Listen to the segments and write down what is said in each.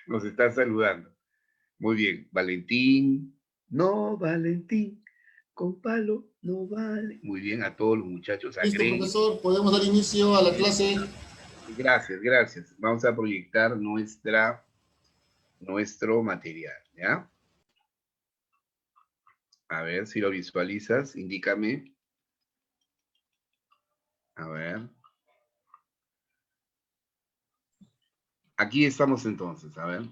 Nos está saludando. Muy bien, Valentín. No, Valentín, con palo no vale. Muy bien, a todos los muchachos, a Listo, Grey. profesor, podemos dar inicio a la clase. Gracias, gracias. Vamos a proyectar nuestro material, ¿ya? A ver si lo visualizas, indícame. A ver. Aquí estamos entonces, a ver.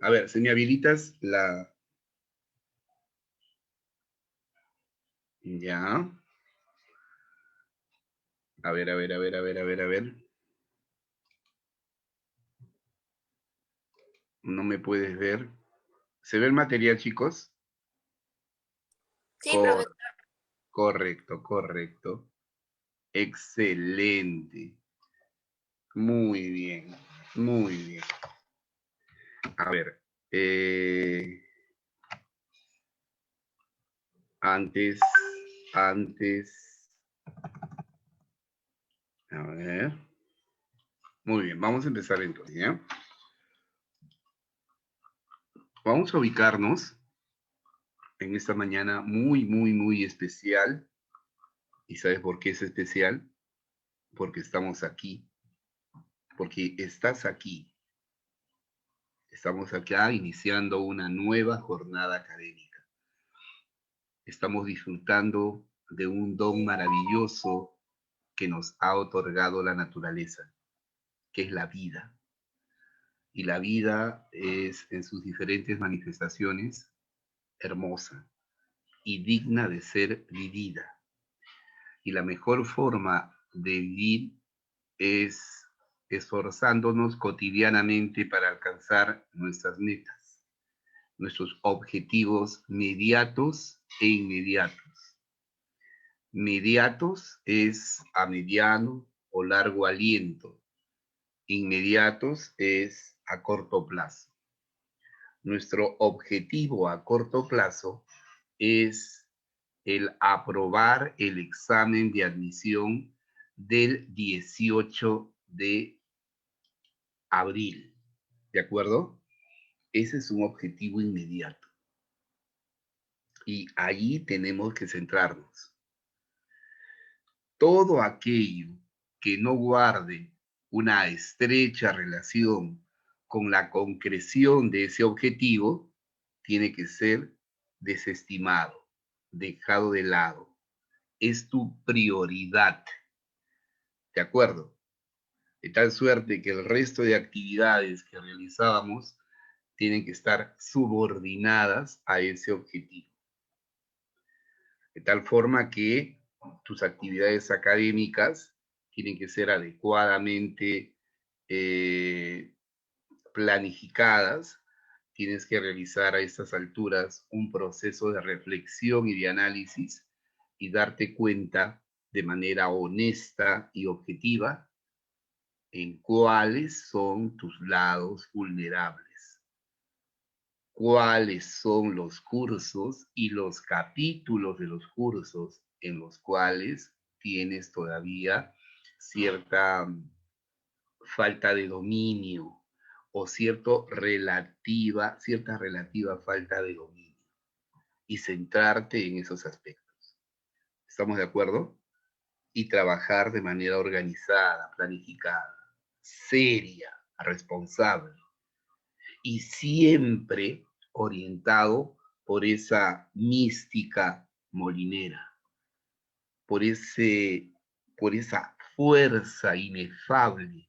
A ver, si me habilitas la... Ya. A ver, a ver, a ver, a ver, a ver, a ver. No me puedes ver. ¿Se ve el material, chicos? Sí, Cor profesor. correcto, correcto. Excelente. Muy bien, muy bien. A ver, antes, antes, a ver. Muy bien, vamos a empezar entonces, ¿ya? Vamos a ubicarnos en esta mañana muy, muy, muy especial. ¿Y sabes por qué es especial? Porque estamos aquí, porque estás aquí. Estamos acá iniciando una nueva jornada académica. Estamos disfrutando de un don maravilloso que nos ha otorgado la naturaleza, que es la vida. Y la vida es, en sus diferentes manifestaciones, hermosa y digna de ser vivida. Y la mejor forma de vivir es esforzándonos cotidianamente para alcanzar nuestras metas, nuestros objetivos mediatos e inmediatos. Mediatos es a mediano o largo aliento. Inmediatos es a corto plazo. Nuestro objetivo a corto plazo es el aprobar el examen de admisión del 18 de abril. ¿De acuerdo? Ese es un objetivo inmediato. Y allí tenemos que centrarnos. Todo aquello que no guarde una estrecha relación con la concreción de ese objetivo tiene que ser desestimado, dejado de lado. Es tu prioridad, ¿de acuerdo? De tal suerte que el resto de actividades que realizábamos tienen que estar subordinadas a ese objetivo. De tal forma que tus actividades académicas tienen que ser adecuadamente eh, planificadas. Tienes que realizar a estas alturas un proceso de reflexión y de análisis y darte cuenta de manera honesta y objetiva en cuáles son tus lados vulnerables, cuáles son los cursos y los capítulos de los cursos en los cuales tienes todavía cierta falta de dominio o cierta relativa falta de dominio y centrarte en esos aspectos. ¿Estamos de acuerdo? Y trabajar de manera organizada, planificada, seria, responsable y siempre orientado por esa mística molinera, por, ese, por esa fuerza inefable,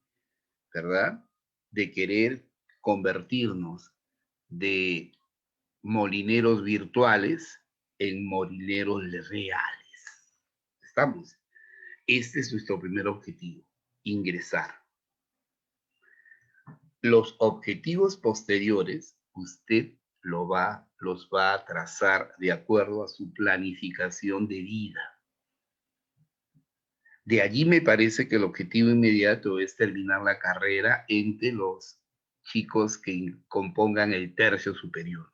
¿verdad? De querer convertirnos de molineros virtuales en molineros reales. ¿Estamos? Este es nuestro primer objetivo, ingresar. Los objetivos posteriores, usted los va a trazar de acuerdo a su planificación de vida. De allí me parece que el objetivo inmediato es terminar la carrera entre los chicos que compongan el tercio superior.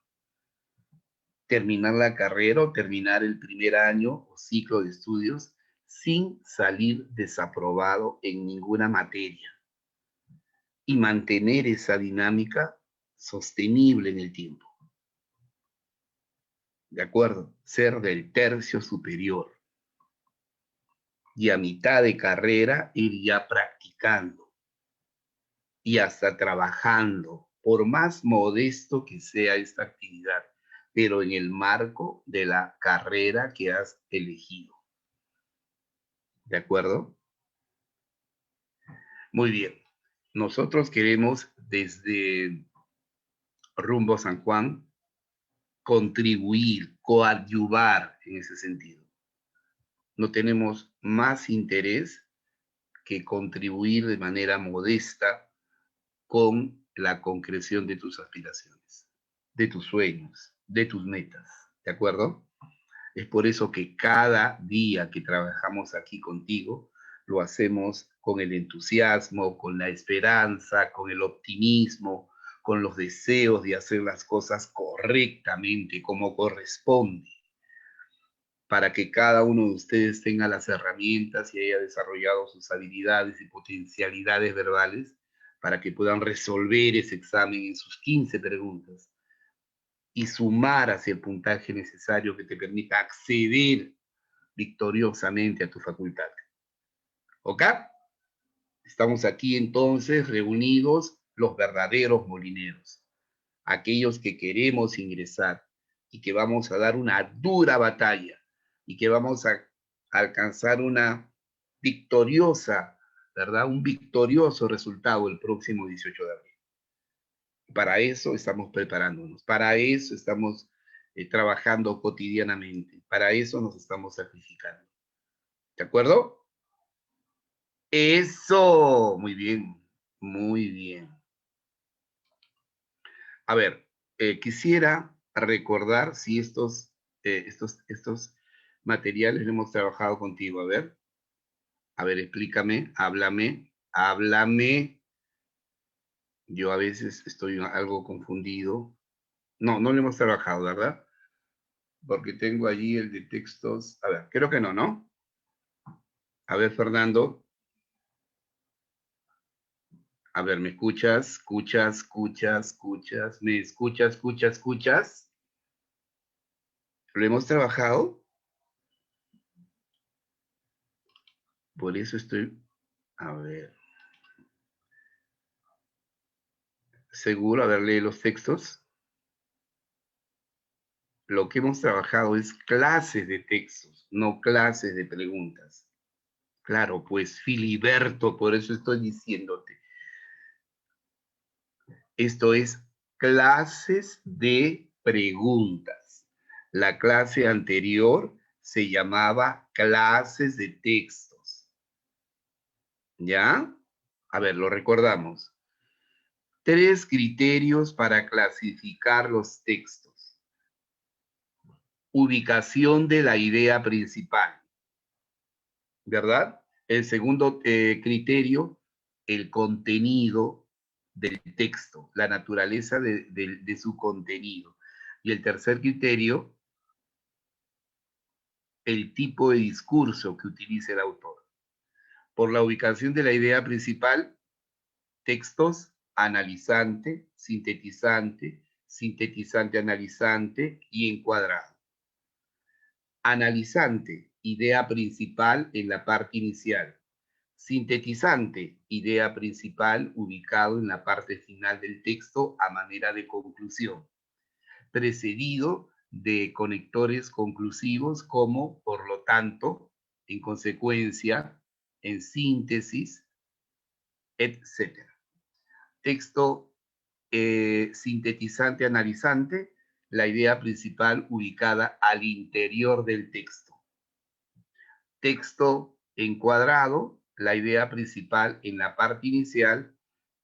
Terminar la carrera o terminar el primer año o ciclo de estudios sin salir desaprobado en ninguna materia. y mantener esa dinámica sostenible en el tiempo. ¿De acuerdo? Ser del tercio superior. Y a mitad de carrera ir ya practicando y hasta trabajando, por más modesto que sea esta actividad, pero en el marco de la carrera que has elegido. ¿De acuerdo? Muy bien. Nosotros queremos desde Rumbo San Juan contribuir, coadyuvar en ese sentido. No tenemos más interés que contribuir de manera modesta con la concreción de tus aspiraciones, de tus sueños, de tus metas. ¿De acuerdo? Es por eso que cada día que trabajamos aquí contigo, lo hacemos con el entusiasmo, con la esperanza, con el optimismo, con los deseos de hacer las cosas correctamente, como corresponde, para que cada uno de ustedes tenga las herramientas y haya desarrollado sus habilidades y potencialidades verbales para que puedan resolver ese examen en sus 15 preguntas y sumar hacia el puntaje necesario que te permita acceder victoriosamente a tu facultad. ¿Ok? Estamos aquí entonces reunidos los verdaderos molineros, aquellos que queremos ingresar y que vamos a dar una dura batalla y que vamos a alcanzar una victoriosa, ¿verdad? Un victorioso resultado el próximo 18 de abril. Para eso estamos preparándonos, para eso estamos trabajando cotidianamente, para eso nos estamos sacrificando. ¿De acuerdo? Eso, muy bien, muy bien. A ver, quisiera recordar si estos materiales hemos trabajado contigo. A ver, explícame, háblame. Yo a veces estoy algo confundido. No, no lo hemos trabajado, ¿verdad? Porque tengo allí el de textos. A ver, creo que no, ¿no? A ver, Fernando. A ver, ¿me escuchas? ¿Me escuchas? ¿Lo hemos trabajado? Por eso estoy... A ver. ¿Seguro? A ver, lee los textos. Lo que hemos trabajado es clases de textos, no clases de preguntas. Claro, pues Filiberto, por eso estoy diciéndote. Esto es clases de preguntas. La clase anterior se llamaba clases de textos. ¿Ya? A ver, lo recordamos. 3 criterios para clasificar los textos. Ubicación de la idea principal, ¿verdad? El segundo criterio, el contenido del texto, la naturaleza de su contenido. Y el tercer criterio, el tipo de discurso que utiliza el autor. Por la ubicación de la idea principal, textos analizante, sintetizante analizante y encuadrado. Analizante, idea principal en la parte inicial. Sintetizante, idea principal ubicado en la parte final del texto a manera de conclusión, precedido de conectores conclusivos como, por lo tanto, en consecuencia, en síntesis, etc. Texto sintetizante analizante, la idea principal ubicada al interior del texto. Texto encuadrado, la idea principal en la parte inicial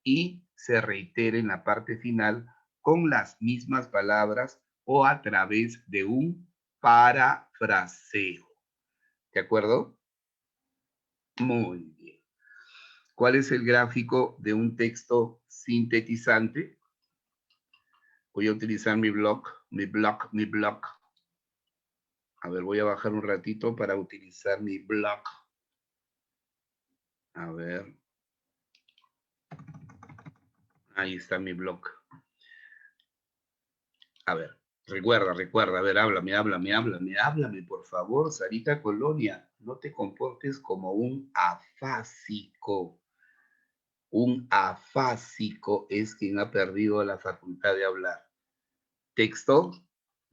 y se reitere en la parte final con las mismas palabras o a través de un parafraseo. ¿De acuerdo? Muy bien. ¿Cuál es el gráfico de un texto sintetizante? Voy a utilizar mi blog. A ver, voy a bajar un ratito para utilizar mi blog. A ver. Ahí está mi blog. A ver, recuerda, a ver, háblame, por favor, Sarita Colonia. No te comportes como un afásico. Un afásico es quien ha perdido la facultad de hablar. Texto,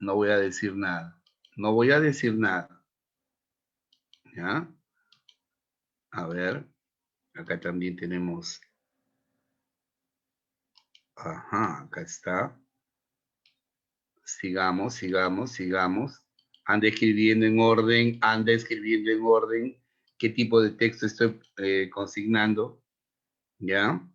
no voy a decir nada. No voy a decir nada. ¿Ya? A ver, acá también tenemos. Ajá, acá está. Sigamos. Anda escribiendo en orden. ¿Qué tipo de texto estoy consignando? ¿Ya?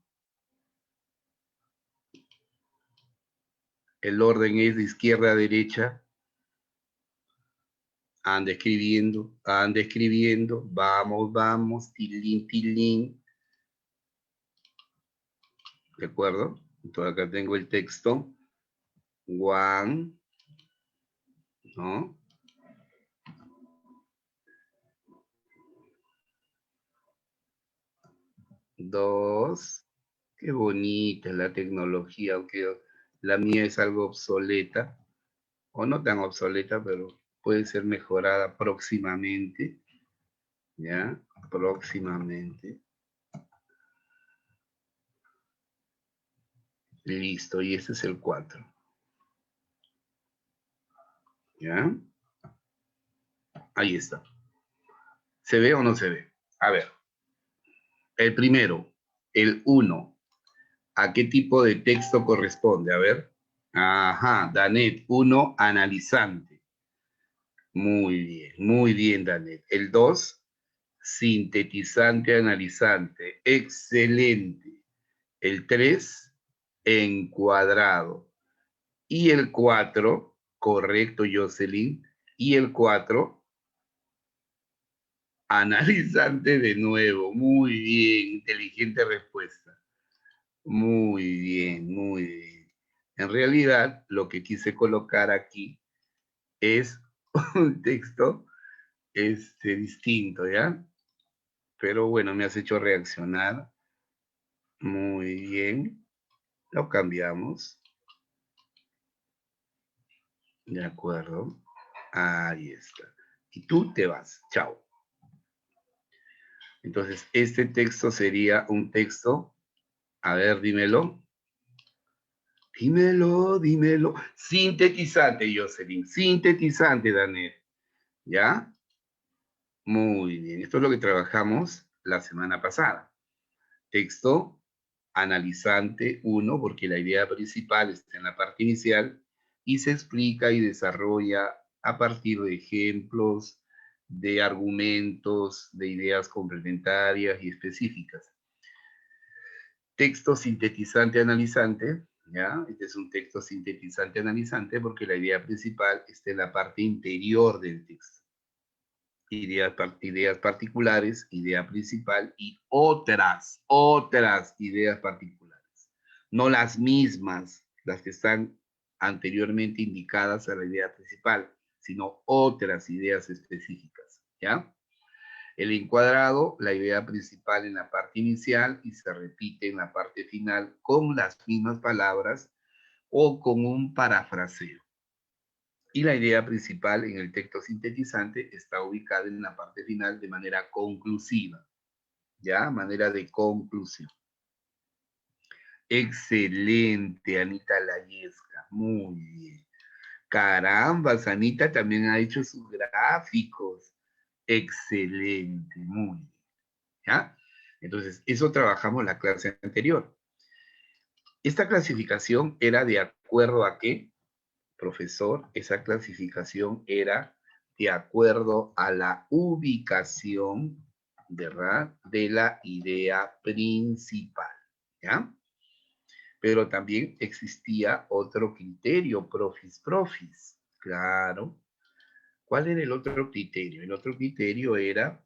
El orden es de izquierda a derecha. Anda escribiendo. Vamos, tilín. ¿De acuerdo? Entonces acá tengo el texto. One, ¿no? Dos. Qué bonita es la tecnología, aunque la mía es algo obsoleta, o no tan obsoleta, pero puede ser mejorada próximamente, ¿ya? Próximamente. Listo, y este es el 4. ¿Ya? Ahí está. ¿Se ve o no se ve? A ver, el primero, el 1. ¿A qué tipo de texto corresponde? A ver. Ajá, Danet, 1, analizante. Muy bien, Danet. El 2, sintetizante, analizante. Excelente. El 3, encuadrado. Y el 4, correcto, Jocelyn. Y el 4, analizante de nuevo. Muy bien, inteligente respuesta. Muy bien. En realidad, lo que quise colocar aquí es un texto distinto, ¿ya? Pero bueno, me has hecho reaccionar. Muy bien. Lo cambiamos. De acuerdo. Ahí está. Y tú te vas. Chao. Entonces, este texto sería un texto. A ver, dímelo. Dímelo. Sintetizante, Jocelyn. Sintetizante, Daniel. ¿Ya? Muy bien. Esto es lo que trabajamos la semana pasada. Texto analizante 1, porque la idea principal está en la parte inicial y se explica y desarrolla a partir de ejemplos, de argumentos, de ideas complementarias y específicas. Texto sintetizante analizante, ¿ya? Este es un texto sintetizante analizante porque la idea principal está en la parte interior del texto. Ideas particulares, idea principal y otras ideas particulares. No las mismas, las que están anteriormente indicadas a la idea principal, sino otras ideas específicas, ¿ya? El encuadrado, la idea principal en la parte inicial y se repite en la parte final con las mismas palabras o con un parafraseo. Y la idea principal en el texto sintetizante está ubicada en la parte final de manera conclusiva, ¿ya? Manera de conclusión. Excelente, Anita Layesca, muy bien. Caramba, Anita también ha hecho sus gráficos. Excelente, muy bien, ¿ya? Entonces, eso trabajamos la clase anterior. Esta clasificación era de acuerdo a qué, profesor, esa clasificación era de acuerdo a la ubicación, ¿verdad?, de la idea principal, ¿ya? Pero también existía otro criterio, profis, claro. ¿Cuál era el otro criterio? El otro criterio era,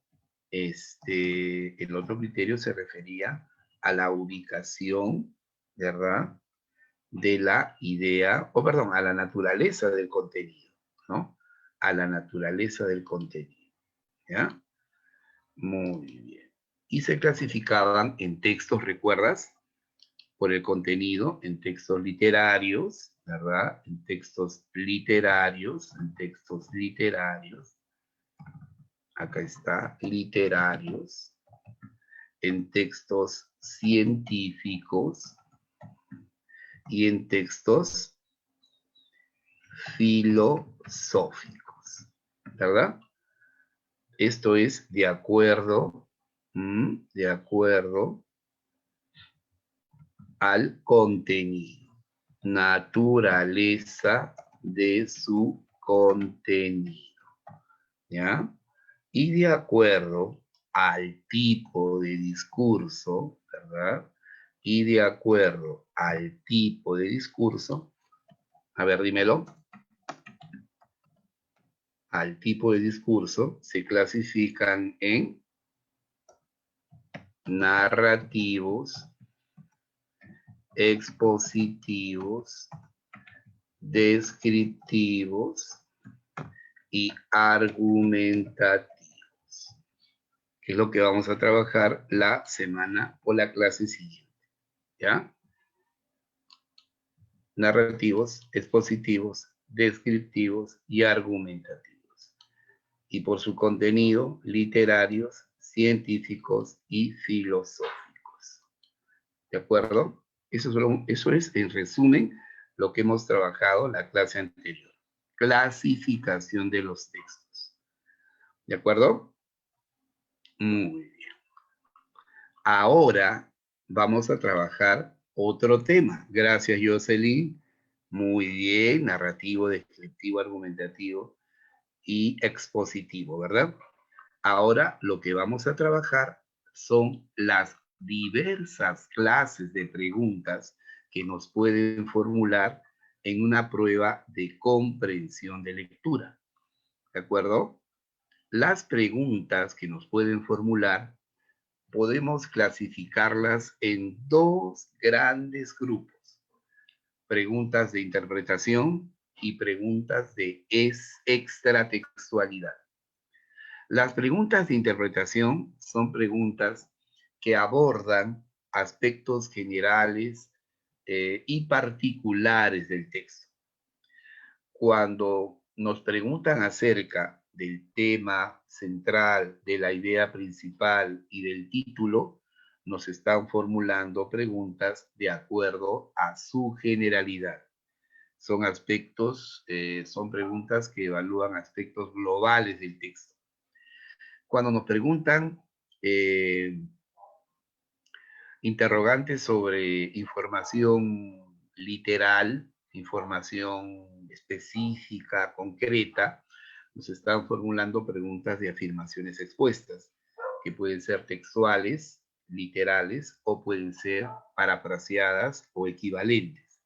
el otro criterio se refería a la ubicación, ¿verdad?, de la idea, o perdón, a la naturaleza del contenido, ¿no? A la naturaleza del contenido, ¿ya? Muy bien. Y se clasificaban en textos, ¿recuerdas? por el contenido en textos literarios, ¿verdad? En textos literarios, acá está, literarios, en textos científicos y en textos filosóficos, ¿verdad? Esto es de acuerdo, de acuerdo al contenido, naturaleza de su contenido, ¿ya? Y de acuerdo al tipo de discurso, ¿verdad? Y de acuerdo al tipo de discurso, a ver, dímelo, al tipo de discurso se clasifican en narrativos, expositivos, descriptivos y argumentativos, que es lo que vamos a trabajar la semana o la clase siguiente, ¿ya? Narrativos, expositivos, descriptivos y argumentativos. Y por su contenido, literarios, científicos y filosóficos. ¿De acuerdo? Eso es, en resumen, lo que hemos trabajado en la clase anterior. Clasificación de los textos. ¿De acuerdo? Muy bien. Ahora vamos a trabajar otro tema. Gracias, Jocelyn. Muy bien, narrativo, descriptivo, argumentativo y expositivo, ¿verdad? Ahora lo que vamos a trabajar son las diversas clases de preguntas que nos pueden formular en una prueba de comprensión de lectura. ¿De acuerdo? Las preguntas que nos pueden formular podemos clasificarlas en dos grandes grupos: preguntas de interpretación y preguntas de extratextualidad. Las preguntas de interpretación son preguntas que abordan aspectos generales y particulares del texto. Cuando nos preguntan acerca del tema central, de la idea principal y del título, nos están formulando preguntas de acuerdo a su generalidad. Son aspectos, son preguntas que evalúan aspectos globales del texto. Cuando nos preguntan interrogantes sobre información literal, información específica, concreta, nos están formulando preguntas de afirmaciones expuestas, que pueden ser textuales, literales, o pueden ser parafraseadas o equivalentes.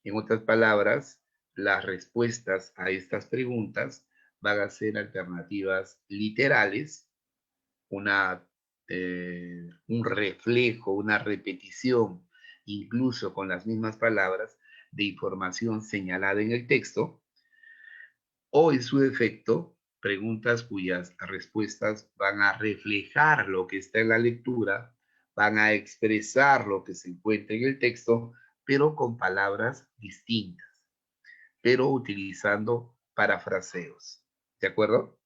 En otras palabras, las respuestas a estas preguntas van a ser alternativas literales, un reflejo, una repetición, incluso con las mismas palabras, de información señalada en el texto, o en su defecto, preguntas cuyas respuestas van a reflejar lo que está en la lectura, van a expresar lo que se encuentra en el texto, pero con palabras distintas, pero utilizando parafraseos. ¿De acuerdo?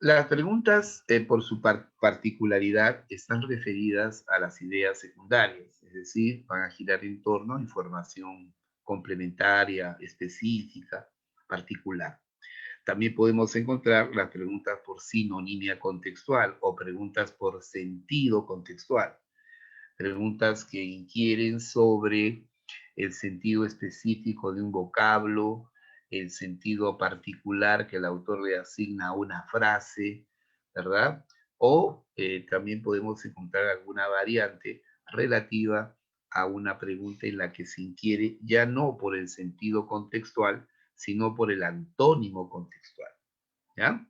Las preguntas, por su particularidad, están referidas a las ideas secundarias, es decir, van a girar en torno a información complementaria, específica, particular. También podemos encontrar las preguntas por sinonimia contextual o preguntas por sentido contextual, preguntas que inquieren sobre el sentido específico de un vocablo, el sentido particular que el autor le asigna a una frase, ¿verdad? O también podemos encontrar alguna variante relativa a una pregunta en la que se inquiere ya no por el sentido contextual, sino por el antónimo contextual, ¿ya?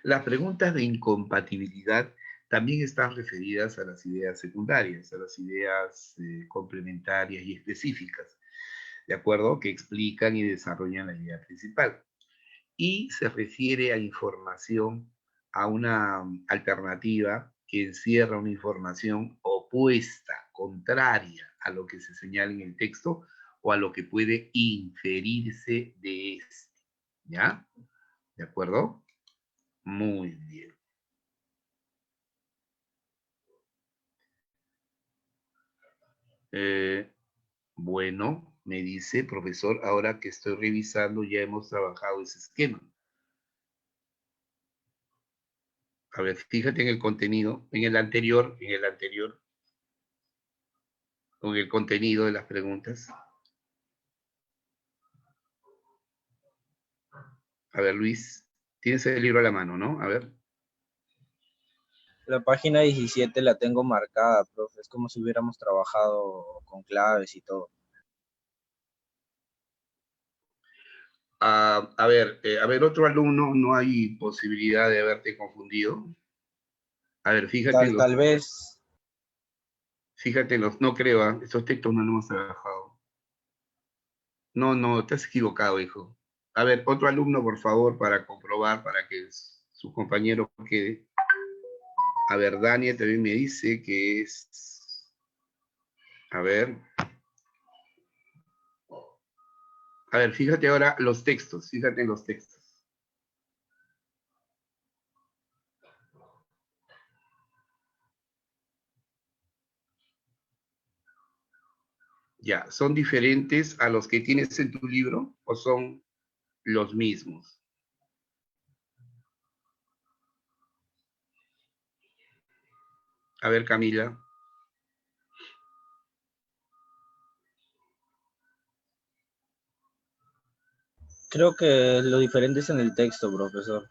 Las preguntas de incompatibilidad también están referidas a las ideas secundarias, a las ideas complementarias y específicas, ¿de acuerdo? Que explican y desarrollan la idea principal. Y se refiere a información, a una alternativa que encierra una información o opuesta, contraria a lo que se señala en el texto o a lo que puede inferirse de este. ¿Ya? ¿De acuerdo? Muy bien. Bueno, me dice, profesor, ahora que estoy revisando, ya hemos trabajado ese esquema. A ver, fíjate en el contenido, en el anterior, con el contenido de las preguntas. A ver, Luis, tienes el libro a la mano, ¿no? A ver. La página 17 la tengo marcada, profe. Es como si hubiéramos trabajado con claves y todo. A ver, otro alumno, no hay posibilidad de haberte confundido. A ver, Tal vez, no creo, ¿ah? Estos textos no los hemos trabajado. No, te has equivocado, hijo. A ver, otro alumno, por favor, para comprobar, para que su compañero quede. A ver, Dania también me dice que es... A ver, fíjate ahora los textos, fíjate en los textos. Ya, ¿son diferentes a los que tienes en tu libro o son los mismos? A ver, Camila. creo que lo diferente es en el texto, profesor.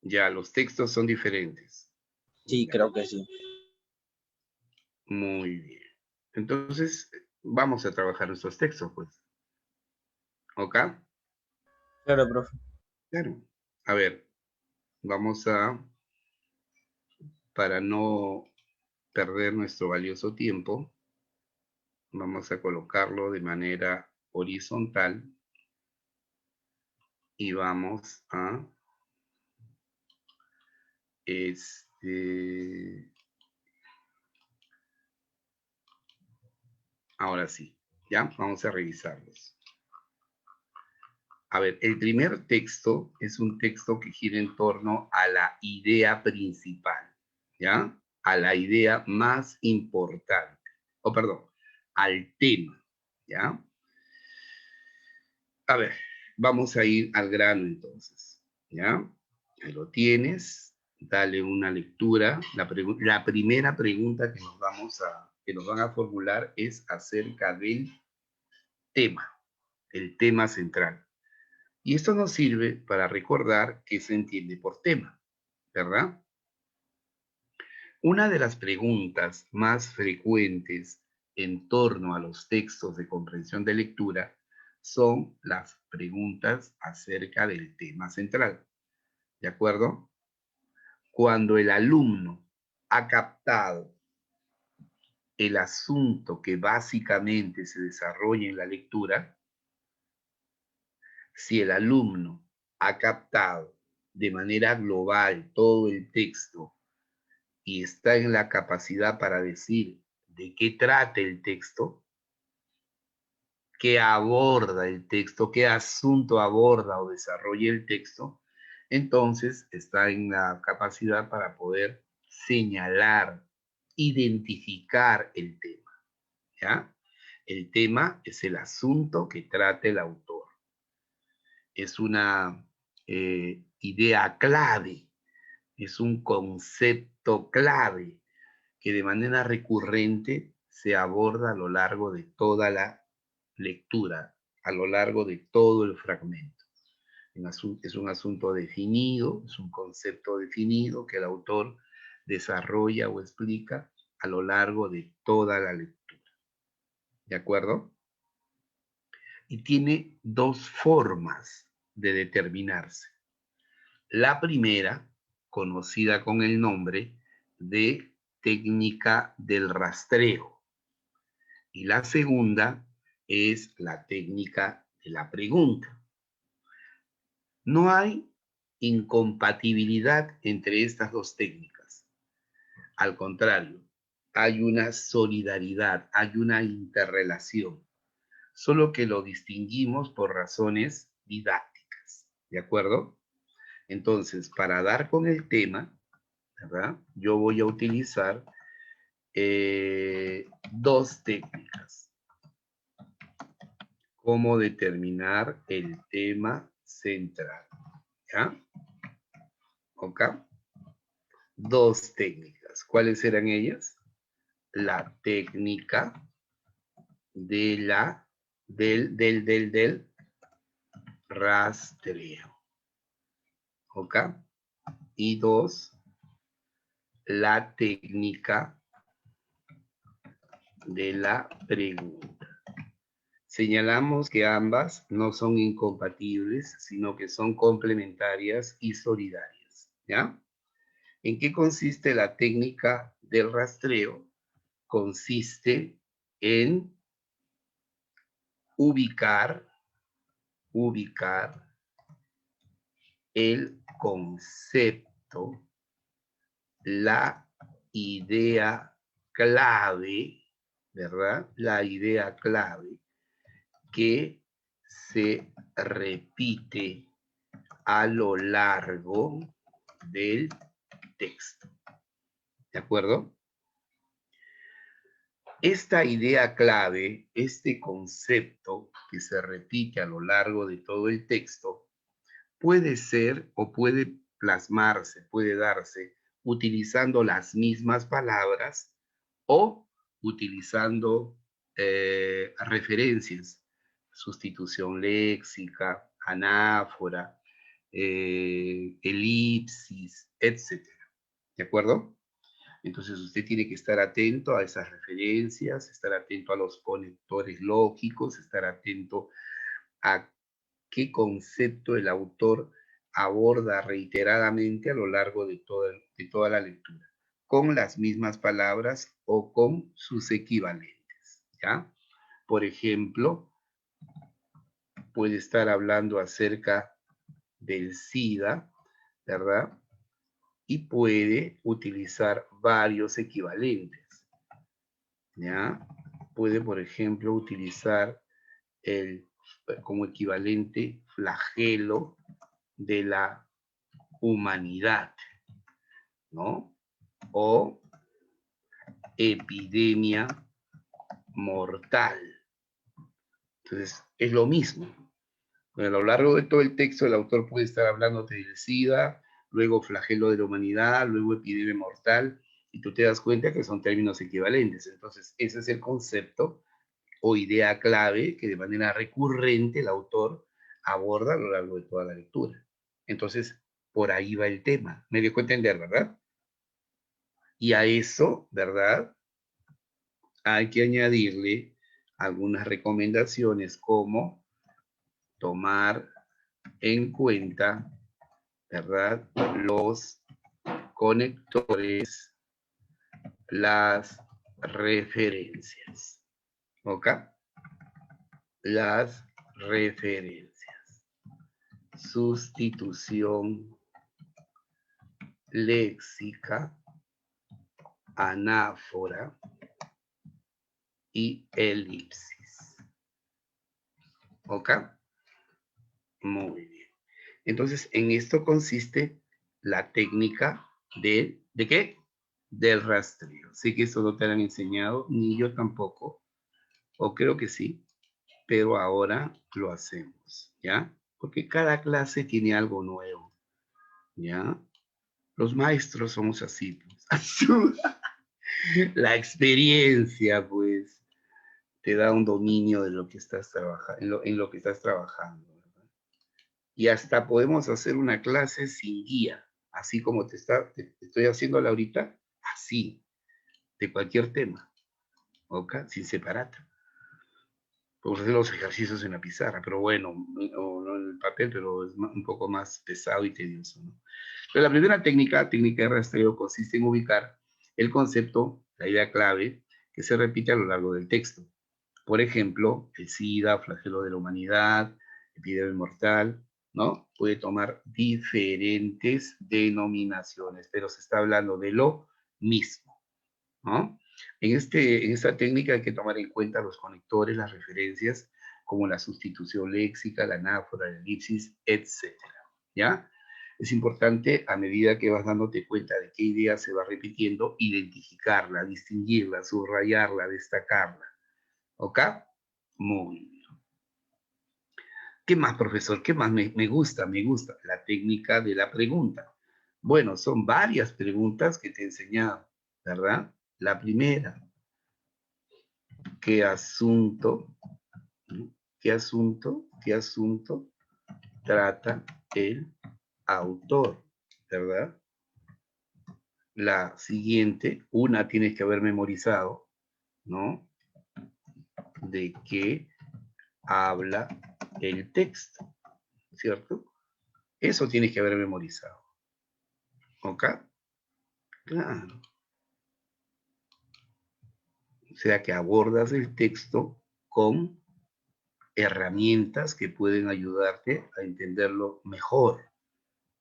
Ya, los textos son diferentes. Sí, creo que sí. Muy bien. Entonces, vamos a trabajar nuestros textos, pues. ¿Ok? Claro, profe. Claro. A ver, vamos a, para no perder nuestro valioso tiempo, vamos a colocarlo de manera horizontal y vamos a, ahora sí, ¿ya? Vamos a revisarlos. A ver, el primer texto es un texto que gira en torno a la idea principal, ¿ya? A la idea más importante, o perdón, al tema, ¿ya? A ver, vamos a ir al grano entonces, ¿ya? Ahí lo tienes, dale una lectura. La primera pregunta que nos van a formular es acerca del tema, el tema central. Y esto nos sirve para recordar qué se entiende por tema, ¿verdad? Una de las preguntas más frecuentes en torno a los textos de comprensión de lectura son las preguntas acerca del tema central, ¿de acuerdo? Cuando el alumno ha captado el asunto que básicamente se desarrolla en la lectura, si el alumno ha captado de manera global todo el texto y está en la capacidad para decir de qué trata el texto, qué aborda el texto, qué asunto aborda o desarrolla el texto, entonces está en la capacidad para poder señalar, identificar el tema, ¿ya? El tema es el asunto que trata el autor. Es una idea clave, es un concepto clave que de manera recurrente se aborda a lo largo de toda la lectura, a lo largo de todo el fragmento. Es un asunto definido, es un concepto definido que el autor desarrolla o explica a lo largo de toda la lectura. ¿De acuerdo? Y tiene dos formas de determinarse. La primera, conocida con el nombre de técnica del rastreo. Y la segunda es la técnica de la pregunta. No hay incompatibilidad entre estas dos técnicas. Al contrario, hay una solidaridad, hay una interrelación, solo que lo distinguimos por razones didácticas, ¿de acuerdo? Entonces, para dar con el tema, ¿verdad? Yo voy a utilizar dos técnicas. Cómo determinar el tema central, ¿ya? ¿Ok? Dos técnicas. ¿Cuáles eran ellas? La técnica de del rastreo. ¿Ok? Y dos, la técnica de la pregunta. Señalamos que ambas no son incompatibles, sino que son complementarias y solidarias, ¿ya? ¿En qué consiste la técnica del rastreo? Consiste en ubicar el concepto, la idea clave, ¿verdad? La idea clave que se repite a lo largo del texto. ¿De acuerdo? Esta idea clave, este concepto que se repite a lo largo de todo el texto, puede ser o puede plasmarse, puede darse utilizando las mismas palabras o utilizando referencias, sustitución léxica, anáfora, elipsis, etcétera. ¿De acuerdo? Entonces usted tiene que estar atento a esas referencias, estar atento a los conectores lógicos, estar atento a qué concepto el autor aborda reiteradamente a lo largo de toda la lectura, con las mismas palabras o con sus equivalentes, ¿ya? Por ejemplo, puede estar hablando acerca del SIDA, ¿verdad? Y puede utilizar varios equivalentes, ¿ya? Puede, por ejemplo, utilizar como equivalente flagelo de la humanidad, ¿no? O epidemia mortal. Entonces, es lo mismo. A lo largo de todo el texto, el autor puede estar hablando del SIDA, luego flagelo de la humanidad, luego epidemia mortal, y tú te das cuenta que son términos equivalentes. Entonces, ese es el concepto o idea clave que de manera recurrente el autor aborda a lo largo de toda la lectura. Entonces, por ahí va el tema. Me dejó entender, ¿verdad? Y a eso, ¿verdad? Hay que añadirle algunas recomendaciones como tomar en cuenta, ¿verdad? Los conectores, las referencias, ¿ok? Las referencias. Sustitución léxica, anáfora y elipsis. ¿Ok? Muy bien. Entonces, en esto consiste la técnica ¿de qué? Del rastreo. Sé que eso no te lo han enseñado, ni yo tampoco, o creo que sí, pero ahora lo hacemos, ¿ya? Porque cada clase tiene algo nuevo, ¿ya? Los maestros somos así, pues. La experiencia, pues, te da un dominio de lo que estás trabajando, en lo que estás trabajando, ¿verdad? Y hasta podemos hacer una clase sin guía, así como te estoy haciendo ahorita, así, de cualquier tema, ¿ok? Sin separata. Podemos hacer los ejercicios en la pizarra, pero bueno, o no en el papel, pero es un poco más pesado y tedioso, ¿no? Pero la primera técnica de rastreo, consiste en ubicar el concepto, la idea clave, que se repite a lo largo del texto. Por ejemplo, el SIDA, flagelo de la humanidad, epidemia mortal, ¿no? Puede tomar diferentes denominaciones, pero se está hablando de lo mismo, ¿no? En esta técnica hay que tomar en cuenta los conectores, las referencias, como la sustitución léxica, la anáfora, la elipsis, etc. ¿Ya? Es importante, a medida que vas dándote cuenta de qué idea se va repitiendo, identificarla, distinguirla, subrayarla, destacarla. ¿Ok? Muy bien. ¿Qué más, profesor? ¿Qué más? Me gusta, me gusta. La técnica de la pregunta. Bueno, son varias preguntas que te he enseñado, ¿verdad? La primera, ¿qué asunto, qué asunto trata el autor, ¿verdad? La siguiente, una tienes que haber memorizado, ¿no? De qué habla el texto, ¿cierto? Eso tienes que haber memorizado, ¿ok? Claro. O sea que abordas el texto con herramientas que pueden ayudarte a entenderlo mejor,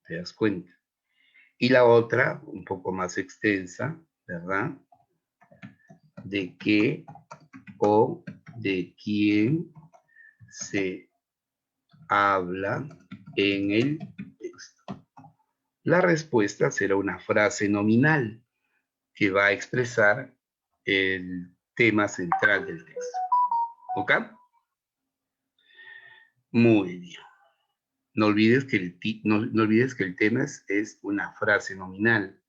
¿te das cuenta? Y la otra, un poco más extensa, ¿verdad? De qué o de quién se habla en el texto. La respuesta será una frase nominal que va a expresar el tema central del texto. ¿Ok? Muy bien. No olvides que no olvides que el tema es una frase nominal.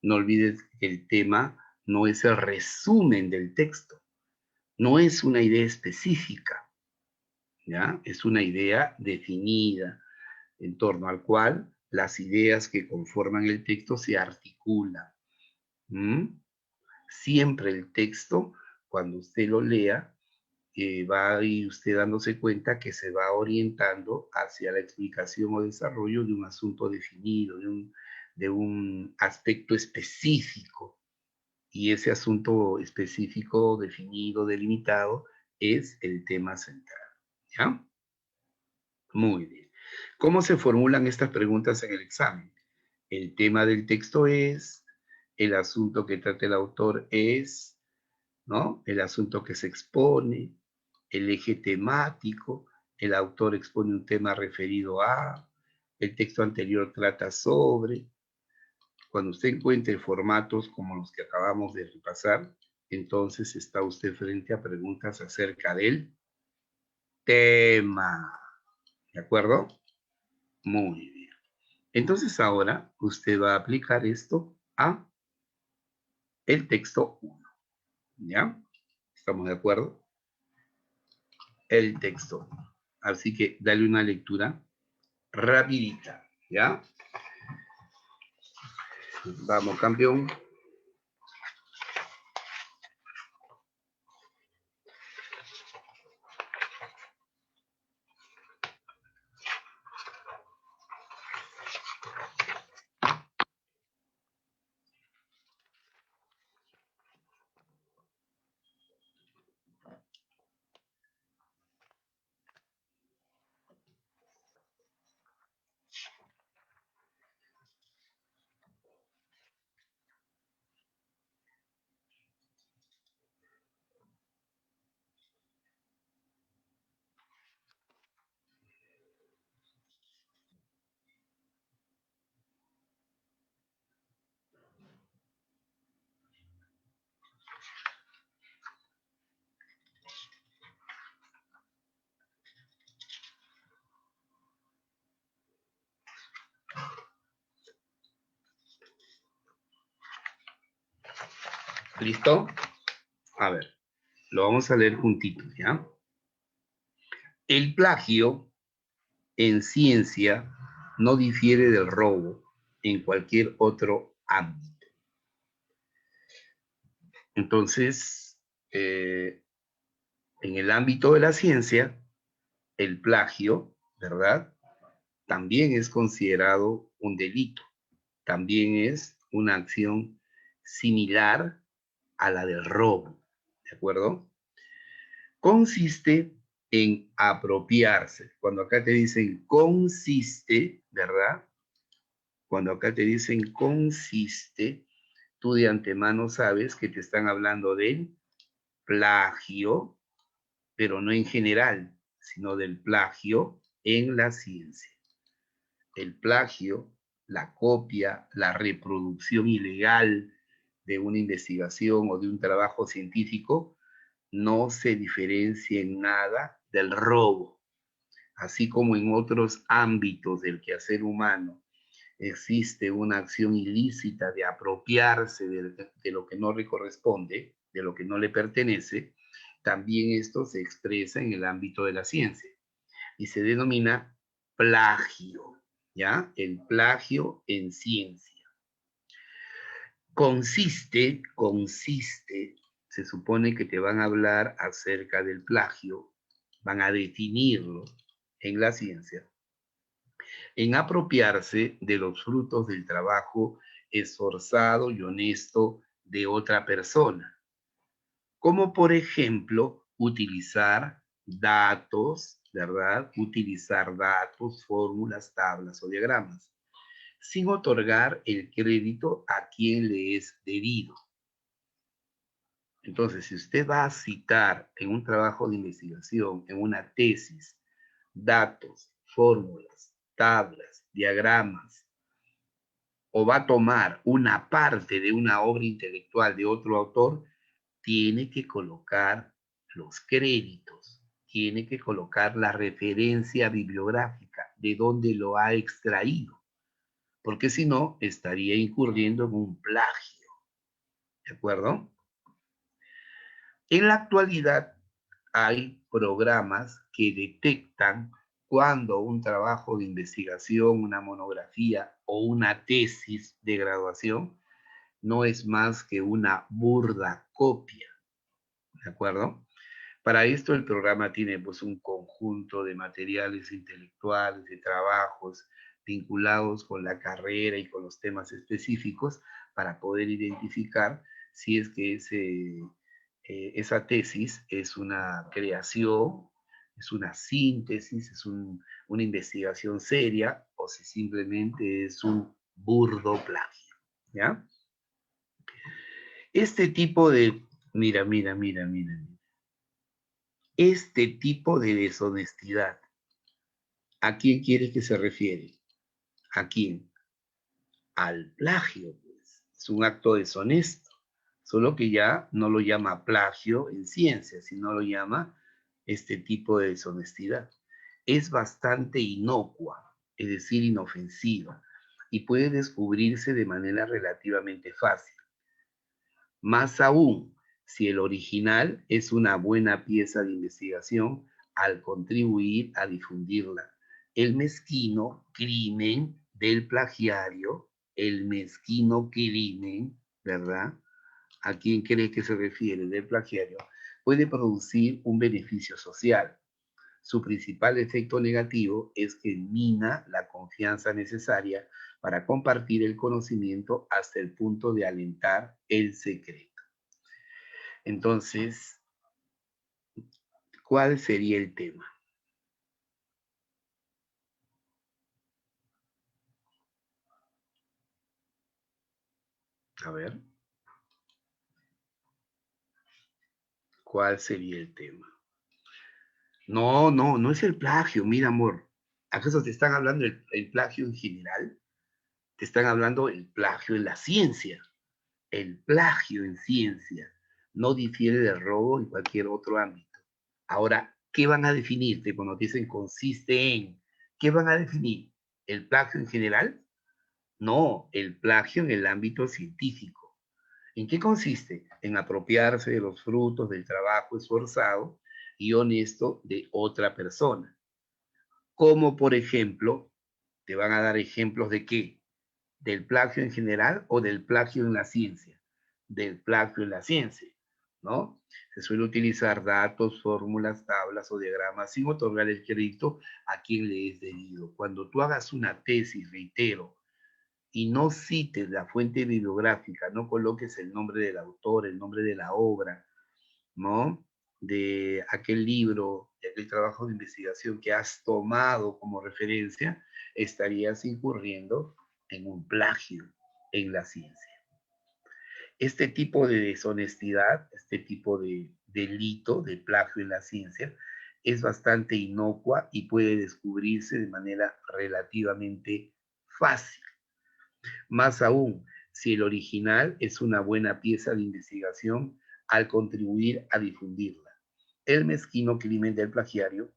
No olvides que el tema no es el resumen del texto. No es una idea específica, ¿ya? Es una idea definida en torno al cual las ideas que conforman el texto se articulan. ¿Mm? Siempre el texto, cuando usted lo lea, va a ir usted dándose cuenta que se va orientando hacia la explicación o desarrollo de un asunto definido, de un aspecto específico. Y ese asunto específico, definido, delimitado, es el tema central. ¿Ya? Muy bien. ¿Cómo se formulan estas preguntas en el examen? El tema del texto es, el asunto que trata el autor es, ¿no? El asunto que se expone, el eje temático, el autor expone un tema referido a, el texto anterior trata sobre. Cuando usted encuentre formatos como los que acabamos de repasar, entonces está usted frente a preguntas acerca del tema. ¿De acuerdo? Muy bien. Entonces ahora usted va a aplicar esto a el texto 1. ¿Ya? ¿Estamos de acuerdo? El texto. Así que dale una lectura rapidita. ¿Ya? Vamos, campeón. ¿Listo? A ver, lo vamos a leer juntitos, ¿ya? El plagio en ciencia no difiere del robo en cualquier otro ámbito. Entonces, en el ámbito de la ciencia, el plagio, ¿verdad? También es considerado un delito. También es una acción similar a la del robo, ¿de acuerdo? Consiste en apropiarse. Cuando acá te dicen consiste, ¿verdad? Cuando acá te dicen consiste, tú de antemano sabes que te están hablando del plagio, pero no en general, sino del plagio en la ciencia. El plagio, la copia, la reproducción ilegal de una investigación o de un trabajo científico no se diferencia en nada del robo, así como en otros ámbitos del quehacer humano existe una acción ilícita de apropiarse de lo que no le corresponde, de lo que no le pertenece, también esto se expresa en el ámbito de la ciencia y se denomina plagio, ¿ya? El plagio en ciencia. Consiste, se supone que te van a hablar acerca del plagio, van a definirlo en la ciencia, en apropiarse de los frutos del trabajo esforzado y honesto de otra persona, como por ejemplo utilizar datos, ¿verdad? Utilizar datos, fórmulas, tablas o diagramas, sin otorgar el crédito a quien le es debido. Entonces, si usted va a citar en un trabajo de investigación, en una tesis, datos, fórmulas, tablas, diagramas, o va a tomar una parte de una obra intelectual de otro autor, tiene que colocar los créditos, tiene que colocar la referencia bibliográfica de dónde lo ha extraído, porque si no, estaría incurriendo en un plagio, ¿de acuerdo? En la actualidad hay programas que detectan cuando un trabajo de investigación, una monografía o una tesis de graduación no es más que una burda copia, ¿de acuerdo? Para esto el programa tiene pues un conjunto de materiales intelectuales, de trabajos vinculados con la carrera y con los temas específicos para poder identificar si es que esa tesis es una creación, es una síntesis, es una investigación seria o si simplemente es un burdo plagio, ¿ya? Este tipo de, mira. Este tipo de deshonestidad, ¿a quién quieres que se refiere? ¿A quién? Al plagio, pues. Es un acto deshonesto, solo que ya no lo llama plagio en ciencia, sino lo llama este tipo de deshonestidad. Es bastante inocua, es decir, inofensiva, y puede descubrirse de manera relativamente fácil. Más aún, si el original es una buena pieza de investigación al contribuir a difundirla. El mezquino crimen del plagiario, el mezquino crimen, ¿verdad? ¿A quién cree que se refiere del plagiario? Puede producir un beneficio social. Su principal efecto negativo es que mina la confianza necesaria para compartir el conocimiento hasta el punto de alentar el secreto. Entonces, ¿cuál sería el tema? A ver, ¿cuál sería el tema? No es el plagio, mira, amor. ¿Acaso te están hablando el plagio en general? Te están hablando el plagio en la ciencia. El plagio en ciencia no difiere del robo en cualquier otro ámbito. Ahora, ¿qué van a definirte cuando te dicen consiste en? ¿Qué van a definir? ¿El plagio en general? No, el plagio en el ámbito científico. ¿En qué consiste? En apropiarse de los frutos del trabajo esforzado y honesto de otra persona. Como por ejemplo, te van a dar ejemplos de qué, del plagio en general o del plagio en la ciencia, del plagio en la ciencia, ¿no? Se suele utilizar datos, fórmulas, tablas o diagramas sin otorgar el crédito a quien le es debido. Cuando tú hagas una tesis, reitero, y no cites la fuente bibliográfica, no coloques el nombre del autor, el nombre de la obra, ¿no? De aquel libro, de aquel trabajo de investigación que has tomado como referencia, estarías incurriendo en un plagio en la ciencia. Este tipo de deshonestidad, este tipo de delito de plagio en la ciencia, es bastante inocua y puede descubrirse de manera relativamente fácil. Más aún, si el original es una buena pieza de investigación al contribuir a difundirla. El mezquino crimen del plagiario,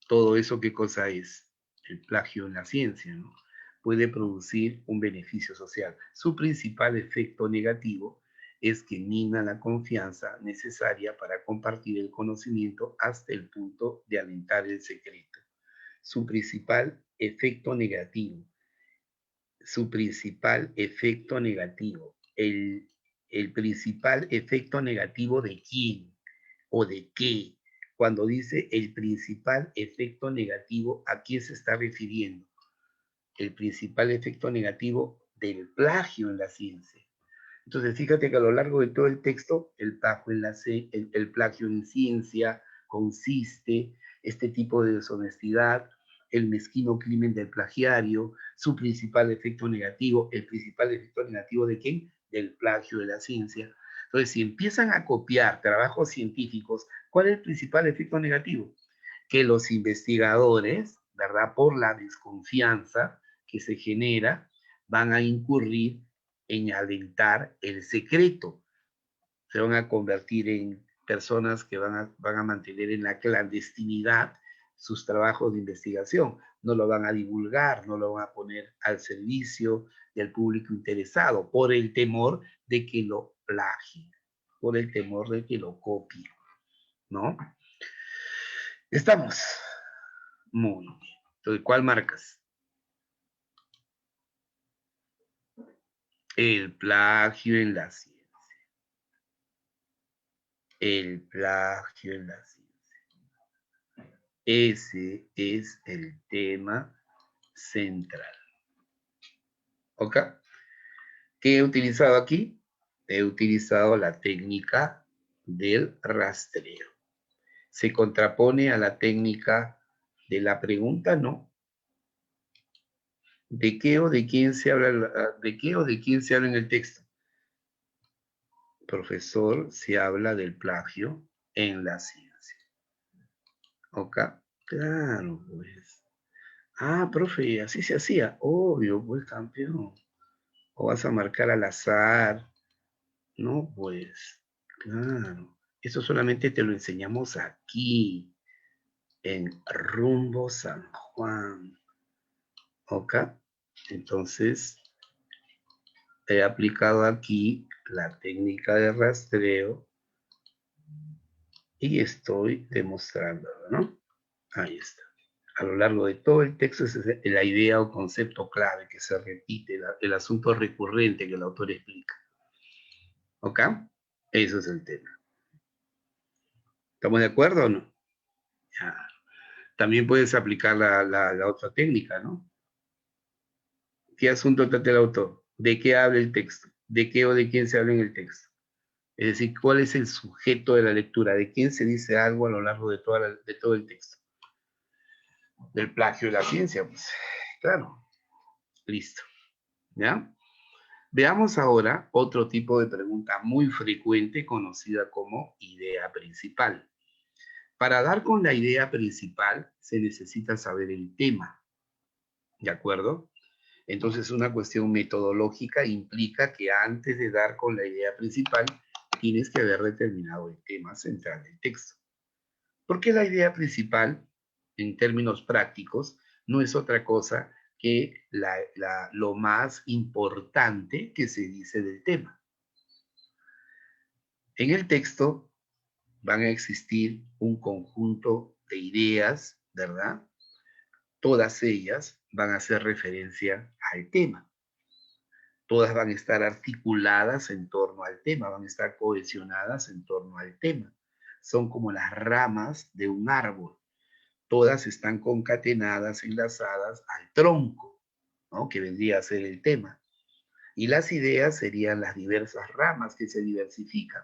todo eso, ¿qué cosa es? El plagio en la ciencia, ¿no? Puede producir un beneficio social. Su principal efecto negativo es que mina la confianza necesaria para compartir el conocimiento hasta el punto de alentar el secreto. Su principal efecto negativo. El principal efecto negativo de quién o de qué. Cuando dice el principal efecto negativo, ¿a qué se está refiriendo? El principal efecto negativo del plagio en la ciencia. Entonces, fíjate que a lo largo de todo el texto, el plagio en ciencia consiste este tipo de deshonestidad, el mezquino crimen del plagiario, su principal efecto negativo, el principal efecto negativo ¿de quién? Del plagio de la ciencia. Entonces, si empiezan a copiar trabajos científicos, ¿cuál es el principal efecto negativo? Que los investigadores, ¿verdad? Por la desconfianza que se genera, van a incurrir en alentar el secreto. Se van a convertir en personas que van a mantener en la clandestinidad sus trabajos de investigación. No lo van a divulgar, no lo van a poner al servicio del público interesado por el temor de que lo plagien, por el temor de que lo copien, ¿no? Estamos muy bien. Entonces, ¿cuál marcas? El plagio en la ciencia. El plagio en la ciencia. Ese es el tema central. ¿Ok? ¿Qué he utilizado aquí? He utilizado la técnica del rastreo. ¿Se contrapone a la técnica de la pregunta? No. ¿De qué o de quién se habla, de qué o de quién se habla en el texto? Profesor, se habla del plagio en la ciencia. ¿Ok? Claro, pues. Ah, profe, así se hacía. Obvio, pues, campeón. O vas a marcar al azar. No, pues, claro. Eso solamente te lo enseñamos aquí, en Rumbo San Juan. ¿Ok? Entonces, he aplicado aquí la técnica de rastreo y estoy demostrándolo, ¿no? Ahí está. A lo largo de todo el texto es la idea o concepto clave que se repite, el asunto recurrente que el autor explica. ¿Ok? Eso es el tema. ¿Estamos de acuerdo o no? Ya. También puedes aplicar la otra técnica, ¿no? ¿Qué asunto trata el autor? ¿De qué habla el texto? ¿De qué o de quién se habla en el texto? Es decir, ¿cuál es el sujeto de la lectura? ¿De quién se dice algo a lo largo de todo el texto? Del plagio de la ciencia, pues. Claro. Listo. ¿Ya? Veamos ahora otro tipo de pregunta muy frecuente conocida como idea principal. Para dar con la idea principal se necesita saber el tema, ¿de acuerdo? Entonces una cuestión metodológica implica que antes de dar con la idea principal tienes que haber determinado el tema central del texto. Porque la idea principal, en términos prácticos, no es otra cosa que lo más importante que se dice del tema. En el texto van a existir un conjunto de ideas, ¿verdad? Todas ellas van a hacer referencia al tema. Todas van a estar articuladas en torno al tema, van a estar cohesionadas en torno al tema. Son como las ramas de un árbol. Todas están concatenadas, enlazadas al tronco, ¿no? Que vendría a ser el tema. Y las ideas serían las diversas ramas que se diversifican.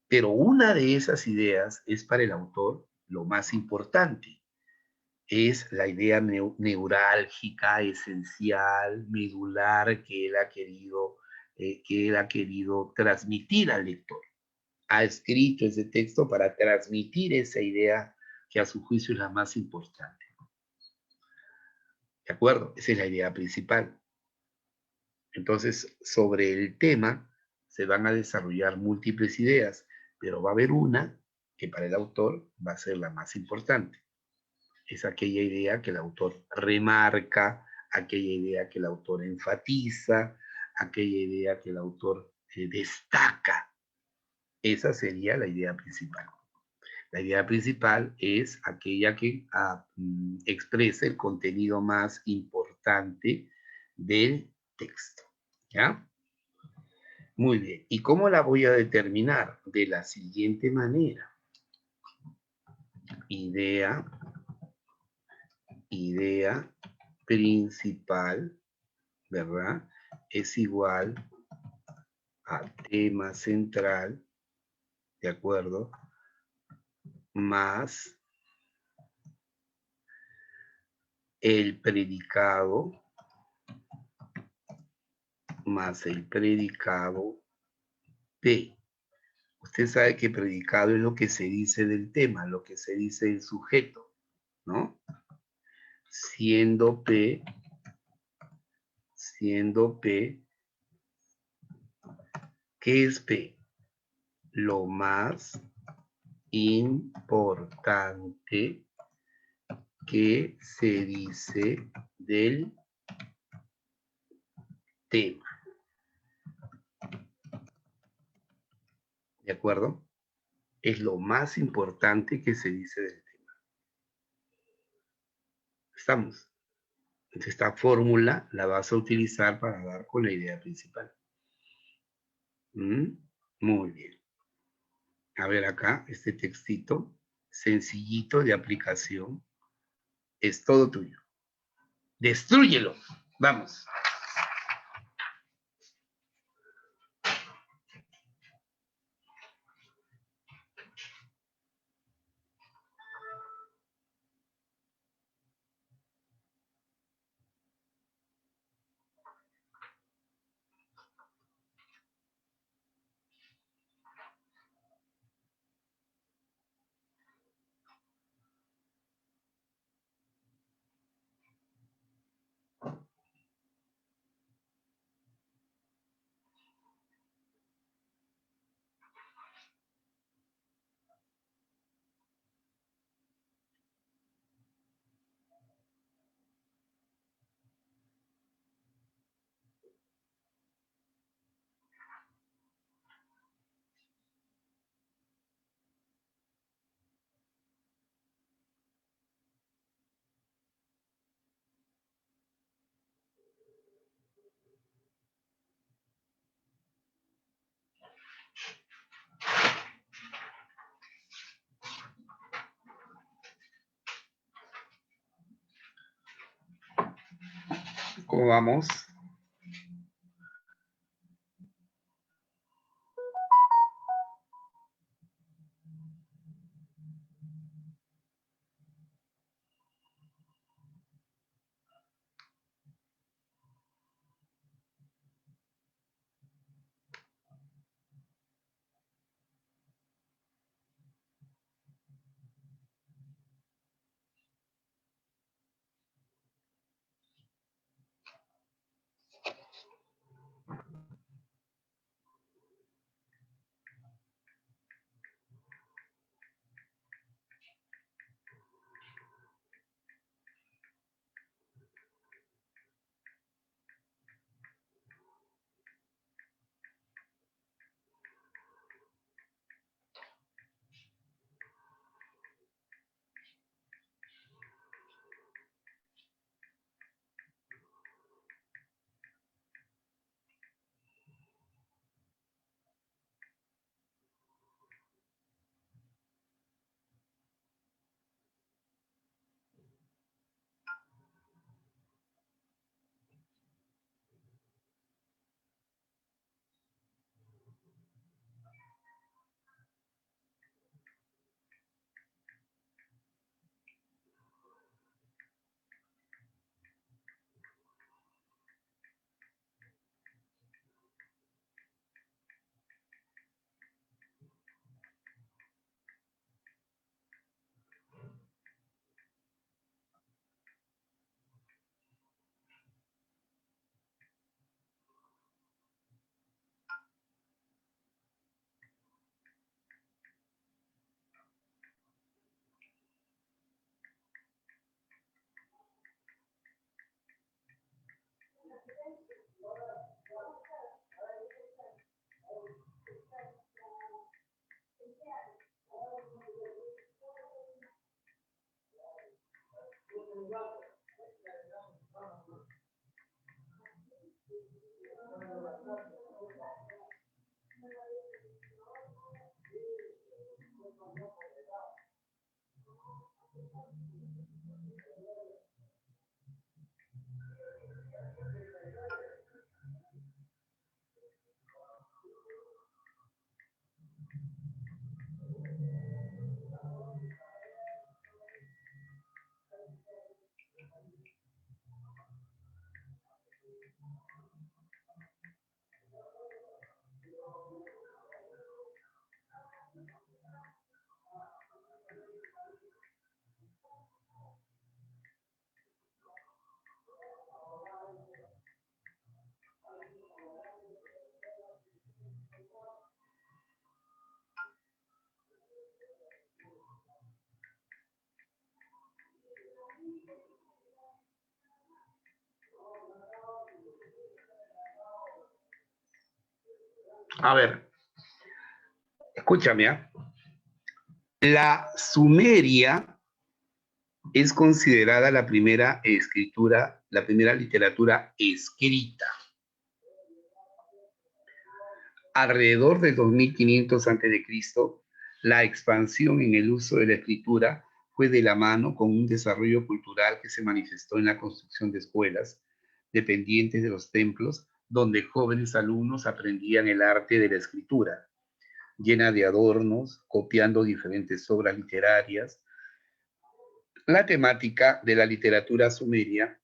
Pero una de esas ideas es para el autor lo más importante. es la idea neurálgica, esencial, medular que él ha querido transmitir al lector. Ha escrito ese texto para transmitir esa idea que a su juicio es la más importante. ¿De acuerdo? Esa es la idea principal. Entonces, sobre el tema se van a desarrollar múltiples ideas, pero va a haber una que para el autor va a ser la más importante. Es aquella idea que el autor remarca, aquella idea que el autor enfatiza, aquella idea que el autor destaca. Esa sería la idea principal. La idea principal es aquella que expresa el contenido más importante del texto. ¿Ya? Muy bien. ¿Y cómo la voy a determinar? De la siguiente manera. Idea principal, ¿verdad? Es igual a tema central, ¿de acuerdo? Más el predicado P. Usted sabe que predicado es lo que se dice del tema, lo que se dice del sujeto, ¿no? Siendo P, ¿qué es P? Lo más importante que se dice del tema. ¿De acuerdo? Es lo más importante que se dice del tema. ¿Estamos? Entonces, esta fórmula la vas a utilizar para dar con la idea principal. Muy bien. A ver acá, este textito sencillito de aplicación es todo tuyo. Destrúyelo. Vamos. ¿Cómo vamos? A ver, escúchame, ¿ah? La Sumeria es considerada la primera escritura, la primera literatura escrita. Alrededor de 2500 a.C., la expansión en el uso de la escritura fue de la mano con un desarrollo cultural que se manifestó en la construcción de escuelas dependientes de los templos, donde jóvenes alumnos aprendían el arte de la escritura, llena de adornos, copiando diferentes obras literarias. La temática de la literatura sumeria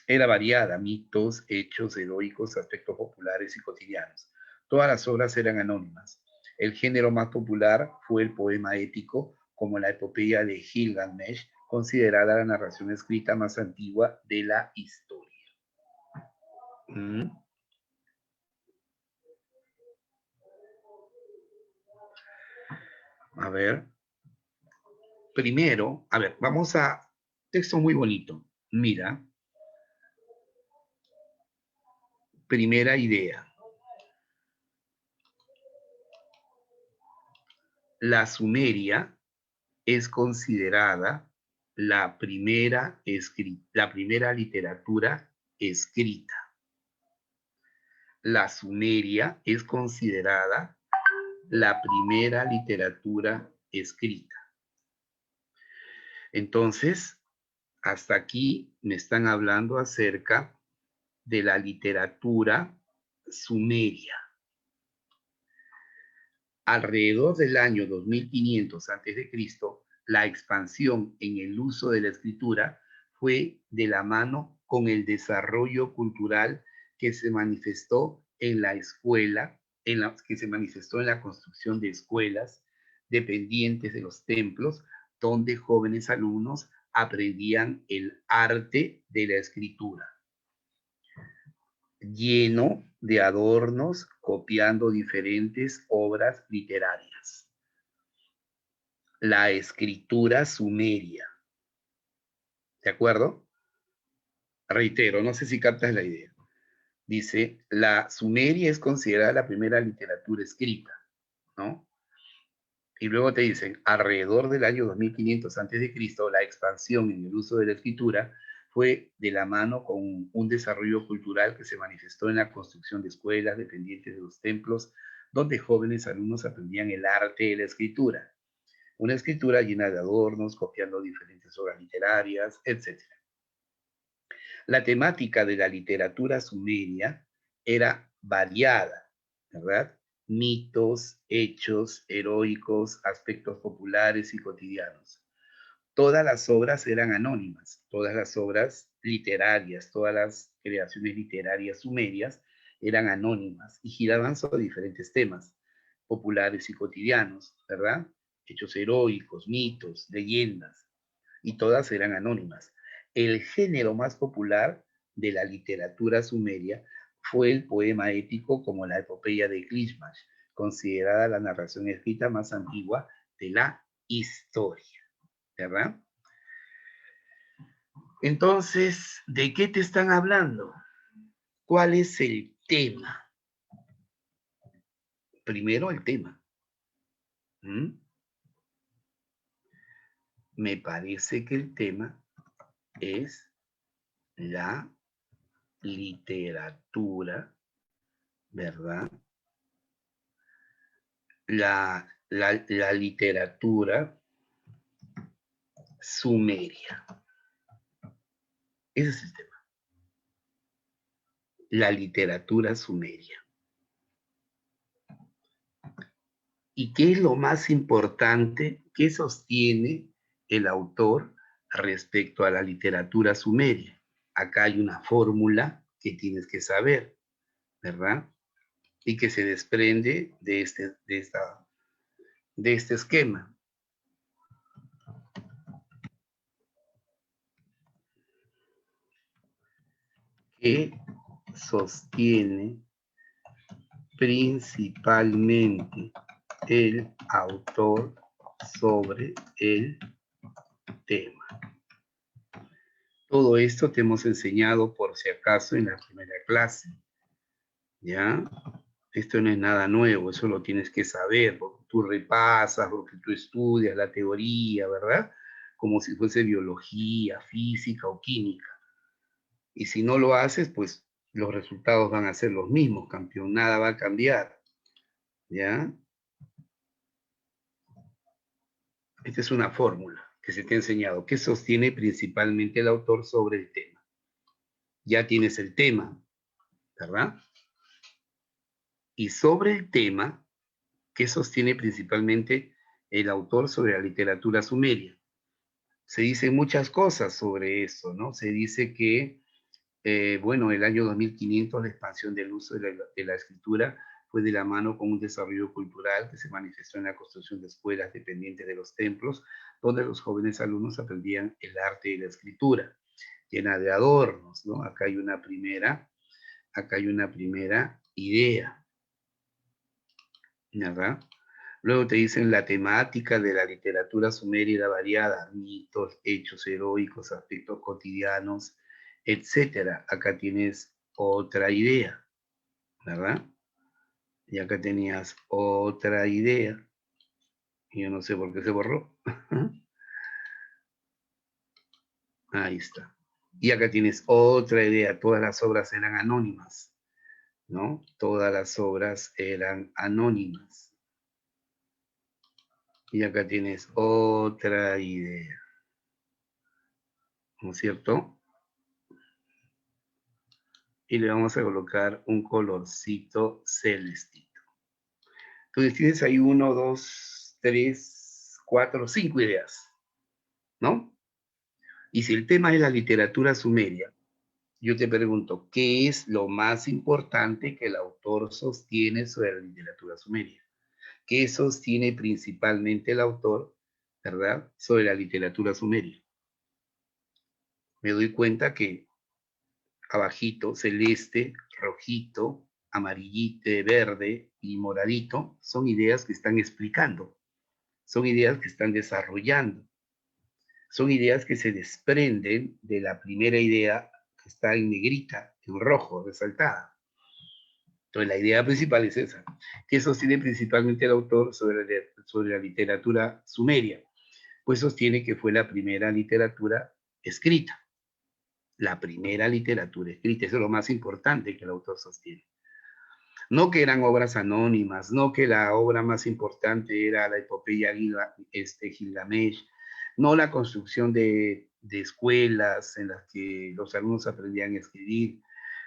era variada: mitos, hechos heroicos, aspectos populares y cotidianos. Todas las obras eran anónimas. El género más popular fue el poema épico, como la epopeya de Gilgamesh, considerada la narración escrita más antigua de la historia. A ver, primero, a ver, vamos a... Texto muy bonito. Mira, primera idea. La Sumeria es considerada la primera literatura escrita. La Sumeria es considerada la primera literatura escrita. Entonces, hasta aquí me están hablando acerca de la literatura sumeria. Alrededor del año 2500 a.C., la expansión en el uso de la escritura fue de la mano con el desarrollo cultural que se manifestó en la escuela, que se manifestó en la construcción de escuelas dependientes de los templos, donde jóvenes alumnos aprendían el arte de la escritura, lleno de adornos, copiando diferentes obras literarias. La escritura sumeria. ¿De acuerdo? Reitero, no sé si captas la idea. Dice, la Sumeria es considerada la primera literatura escrita, ¿no? Y luego te dicen, alrededor del año 2500 a.C., la expansión en el uso de la escritura fue de la mano con un desarrollo cultural que se manifestó en la construcción de escuelas dependientes de los templos, donde jóvenes alumnos aprendían el arte de la escritura. Una escritura llena de adornos, copiando diferentes obras literarias, etc. La temática de la literatura sumeria era variada, ¿verdad? Mitos, hechos heroicos, aspectos populares y cotidianos. Todas las obras eran anónimas, todas las obras literarias, todas las creaciones literarias sumerias eran anónimas y giraban sobre diferentes temas populares y cotidianos, ¿verdad? Hechos heroicos, mitos, leyendas, y todas eran anónimas. El género más popular de la literatura sumeria fue el poema épico, como la epopeya de Gilgamesh, considerada la narración escrita más antigua de la historia, ¿verdad? Entonces, ¿de qué te están hablando? ¿Cuál es el tema? Primero el tema. Me parece que el tema es la literatura ¿verdad? La literatura sumeria. Ese es el tema. La literatura sumeria. ¿Y qué es lo más importante? ¿Qué sostiene el autor respecto a la literatura sumeria? Acá hay una fórmula que tienes que saber, ¿verdad? Y que se desprende de este esquema. Que sostiene principalmente el autor sobre el tema. Todo esto te hemos enseñado por si acaso en la primera clase, ¿ya? Esto no es nada nuevo, eso lo tienes que saber, porque tú repasas, porque tú estudias la teoría, ¿verdad? Como si fuese biología, física o química. Y si no lo haces, pues los resultados van a ser los mismos, campeón, nada va a cambiar, ¿ya? Esta es una fórmula que se te ha enseñado, que sostiene principalmente el autor sobre el tema. Ya tienes el tema, ¿verdad? Y sobre el tema, ¿qué sostiene principalmente el autor sobre la literatura sumeria? Se dicen muchas cosas sobre eso, ¿no? Se dice que, bueno, el año 2500 la expansión del uso de la escritura fue de la mano con un desarrollo cultural que se manifestó en la construcción de escuelas dependientes de los templos, donde los jóvenes alumnos aprendían el arte de la escritura, llena de adornos, ¿no? Acá hay una primera idea, ¿verdad? Luego te dicen la temática de la literatura sumeria era variada, mitos, hechos heroicos, aspectos cotidianos, etcétera. Acá tienes otra idea, ¿verdad? Y acá tenías otra idea. Y yo no sé por qué se borró. Ahí está. Y acá tienes otra idea. Todas las obras eran anónimas, ¿no? Todas las obras eran anónimas. Y acá tienes otra idea, ¿no es cierto? Y le vamos a colocar un colorcito celestito. Entonces tienes ahí 1, 2, 3, 4, 5 ideas, ¿no? Y si el tema es la literatura sumeria, yo te pregunto, ¿qué es lo más importante que el autor sostiene sobre la literatura sumeria? ¿Qué sostiene principalmente el autor, verdad, sobre la literatura sumeria? Me doy cuenta que abajito, celeste, rojito, amarillito, verde y moradito, son ideas que están explicando, son ideas que están desarrollando, son ideas que se desprenden de la primera idea que está en negrita, en rojo, resaltada. Entonces la idea principal es esa, que sostiene principalmente el autor sobre la literatura sumeria, pues sostiene que fue la primera literatura escrita, la primera literatura escrita, eso es lo más importante que el autor sostiene. No que eran obras anónimas, no que la obra más importante era la epopeya Gilgamesh, no la construcción de escuelas en las que los alumnos aprendían a escribir,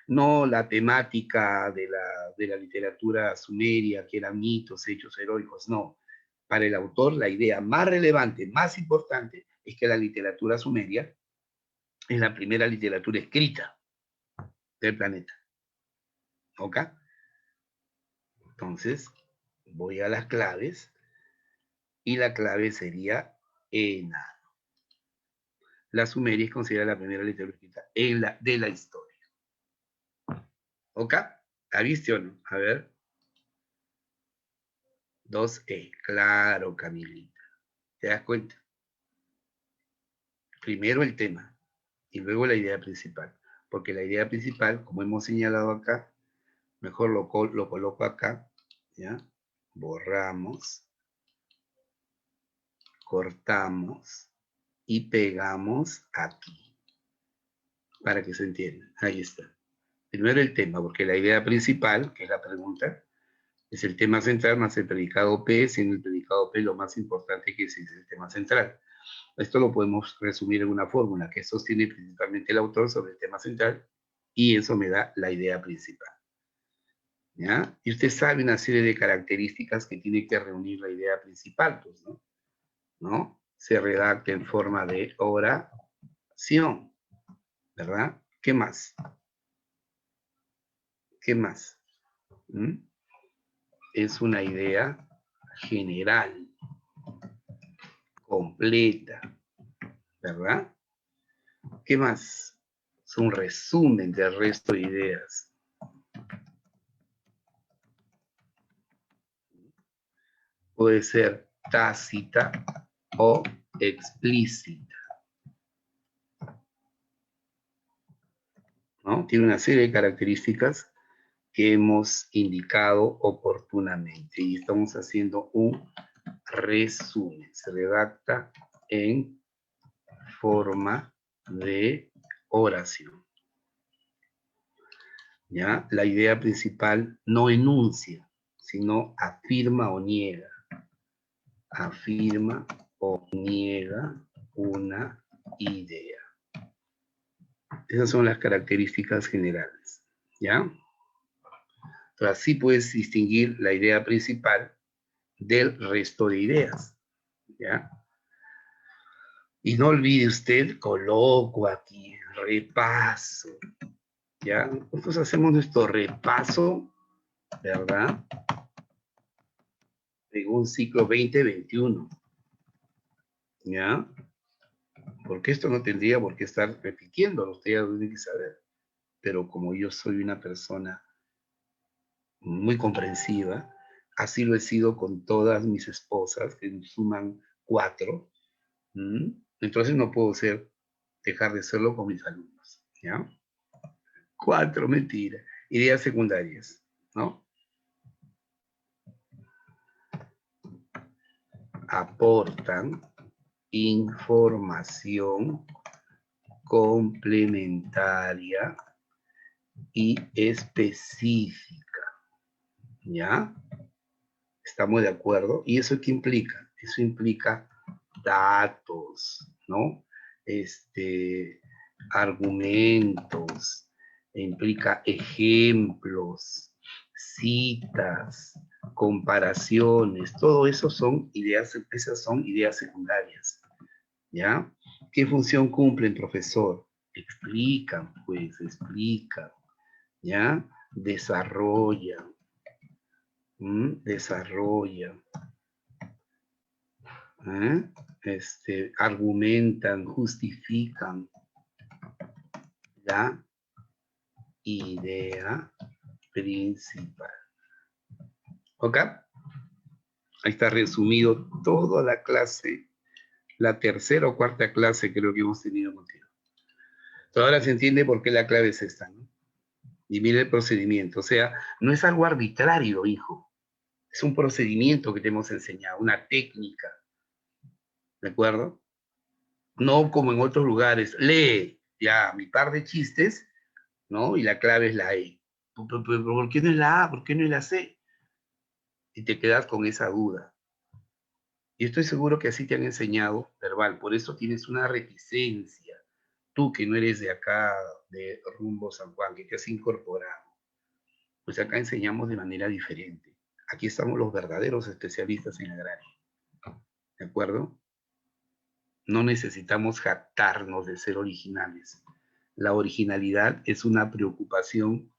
no la temática de la literatura sumeria, que eran mitos, hechos heroicos, no. Para el autor, la idea más relevante, más importante, es que la literatura sumeria es la primera literatura escrita del planeta. ¿Ok? Entonces, voy a las claves y la clave sería enano. La Sumeria es considerada la primera literatura de la historia. ¿Ok? ¿La viste o no? A ver. 2E. Claro, Camilita. ¿Te das cuenta? Primero el tema y luego la idea principal. Porque la idea principal, como hemos señalado acá, mejor lo coloco acá, ¿ya? Borramos, cortamos y pegamos aquí. Para que se entienda. Ahí está. Primero el tema, porque la idea principal, que es la pregunta, es el tema central más el predicado P, siendo el predicado P lo más importante que es el tema central. Esto lo podemos resumir en una fórmula que sostiene principalmente el autor sobre el tema central y eso me da la idea principal. ¿Ya? Y usted sabe una serie de características que tiene que reunir la idea principal, pues, ¿no? ¿No? Se redacta en forma de oración, ¿verdad? ¿Qué más? ¿Qué más? ¿Mm? Es una idea general, completa, ¿verdad? ¿Qué más? Es un resumen del resto de ideas. Puede ser tácita o explícita, ¿no? Tiene una serie de características que hemos indicado oportunamente y estamos haciendo un resumen. Se redacta en forma de oración. ¿Ya? La idea principal no enuncia, sino afirma o niega. Afirma o niega una idea. Esas son las características generales, ¿ya? Entonces, así puedes distinguir la idea principal del resto de ideas, ¿ya? Y no olvide usted, coloco aquí, repaso, ¿ya? Nosotros hacemos nuestro repaso, ¿verdad? En un ciclo 2021, ¿ya? Porque esto no tendría por qué estar repitiéndolo, usted ya lo tiene que saber. Pero como yo soy una persona muy comprensiva, así lo he sido con todas mis esposas, que suman 4, entonces no puedo dejar de serlo con mis alumnos, ¿ya? 4, mentira. Ideas secundarias, ¿no? Aportan información complementaria y específica, ¿ya? ¿Estamos de acuerdo? ¿Y eso qué implica? Eso implica datos, ¿no? Argumentos, implica ejemplos, citas, comparaciones, todo eso son ideas, esas son ideas secundarias, ¿ya? ¿Qué función cumplen, profesor? Explican, pues, explican, ¿ya? Desarrollan, desarrollan, argumentan, justifican la idea principal. ¿Ok? Ahí está resumido toda la clase, la tercera o cuarta clase creo que hemos tenido contigo. Pero ahora se entiende por qué la clave es esta, ¿no? Y mire el procedimiento, o sea, no es algo arbitrario, hijo. Es un procedimiento que te hemos enseñado, una técnica, ¿de acuerdo? No como en otros lugares, lee ya mi par de chistes, ¿no? Y la clave es la E. ¿Por qué no es la A? ¿Por qué no es la C? Y te quedas con esa duda. Y estoy seguro que así te han enseñado verbal, por eso tienes una reticencia. Tú que no eres de acá, de rumbo San Juan, que te has incorporado, pues acá enseñamos de manera diferente. Aquí estamos los verdaderos especialistas en agrario, ¿de acuerdo? No necesitamos jactarnos de ser originales. La originalidad es una preocupación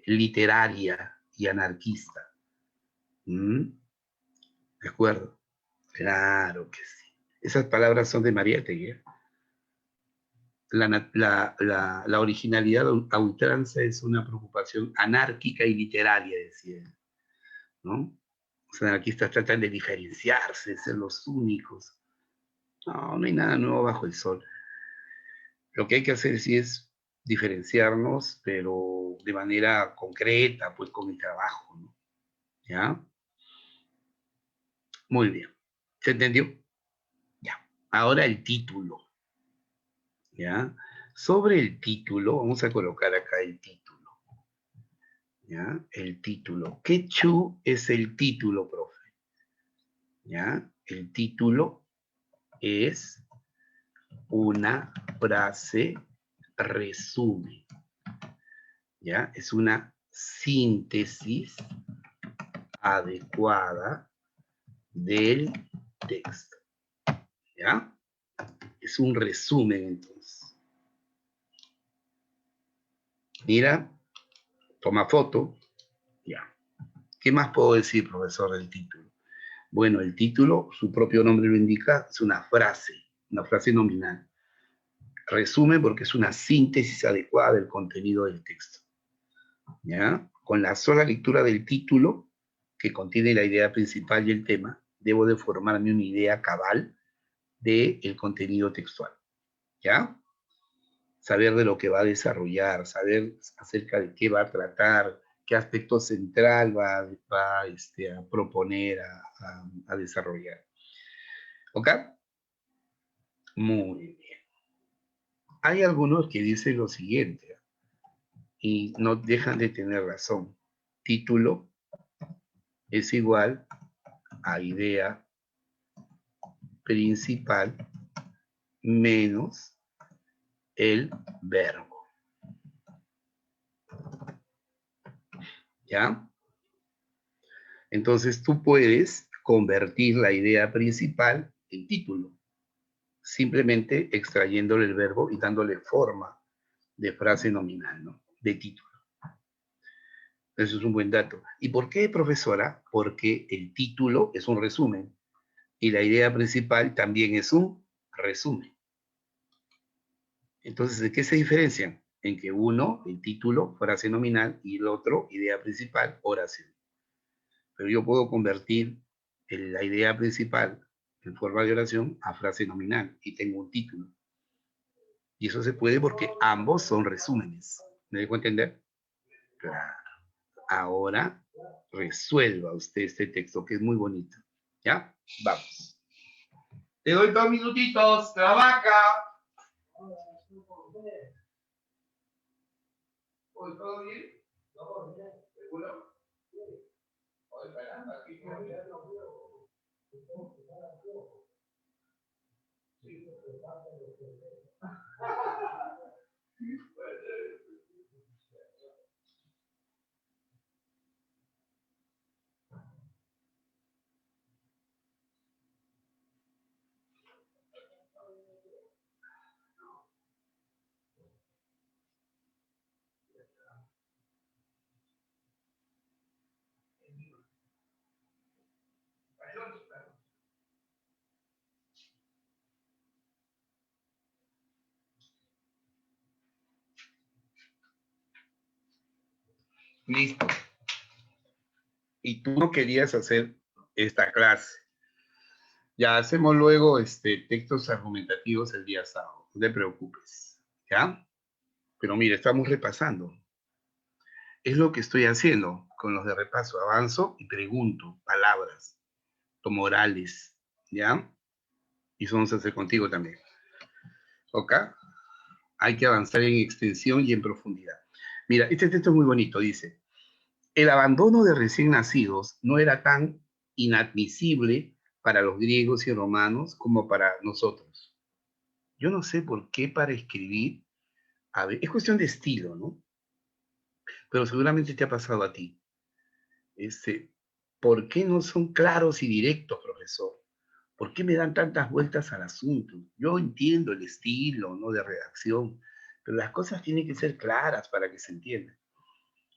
literaria y anarquista. ¿De acuerdo? Claro que sí. Esas palabras son de Mariátegui. La originalidad a ultranza es una preocupación anárquica y literaria, decía él, ¿no? Los anarquistas tratan de diferenciarse, de ser los únicos. No, no hay nada nuevo bajo el sol. Lo que hay que hacer sí es diferenciarnos, pero de manera concreta, pues con el trabajo, ¿no? ¿Ya? Muy bien. ¿Se entendió? Ya. Ahora el título, ¿ya? Sobre el título, vamos a colocar acá el título. ¿Ya? El título. ¿Qué chu es el título, profe? ¿Ya? El título es una frase resumen. ¿Ya? Es una síntesis adecuada del texto. ¿Ya? Es un resumen, entonces. Mira, toma foto. Ya. ¿Qué más puedo decir, profesor, del título? Bueno, el título, su propio nombre lo indica, es una frase nominal. Resumen porque es una síntesis adecuada del contenido del texto. ¿Ya? Con la sola lectura del título, que contiene la idea principal y el tema, debo de formarme una idea cabal del contenido textual. ¿Ya? Saber de lo que va a desarrollar, saber acerca de qué va a tratar, qué aspecto central va a proponer, a desarrollar. ¿Ok? Muy bien. Hay algunos que dicen lo siguiente, y no dejan de tener razón. Título es igual a idea principal menos el verbo. ¿Ya? Entonces tú puedes convertir la idea principal en título, simplemente extrayéndole el verbo y dándole forma de frase nominal, ¿no? De título. Eso es un buen dato. ¿Y por qué, profesora? Porque el título es un resumen y la idea principal también es un resumen. Entonces, ¿de qué se diferencian? En que uno, el título, frase nominal, y el otro, idea principal, oración. Pero yo puedo convertir la idea principal en forma de oración a frase nominal y tengo un título. Y eso se puede porque ambos son resúmenes. ¿Me dejo entender? Claro. Ahora resuelva usted este texto que es muy bonito. ¿Ya? Vamos. Te doy 2 minutitos. Trabaja. ¿Todo bien? ¿Seguro? Oye, caramba, aquí no. Listo. Y tú no querías hacer esta clase. Ya hacemos luego textos argumentativos el día sábado. No te preocupes. ¿Ya? Pero mira, estamos repasando. Es lo que estoy haciendo con los de repaso. Avanzo y pregunto palabras, morales. ¿Ya? Y eso vamos a hacer contigo también. ¿Ok? Hay que avanzar en extensión y en profundidad. Mira, este texto es muy bonito. Dice, el abandono de recién nacidos no era tan inadmisible para los griegos y romanos como para nosotros. Yo no sé por qué para escribir, a ver, es cuestión de estilo, ¿no? Pero seguramente te ha pasado a ti. ¿Por qué no son claros y directos, profesor? ¿Por qué me dan tantas vueltas al asunto? Yo entiendo el estilo, ¿no? De redacción, pero las cosas tienen que ser claras para que se entiendan.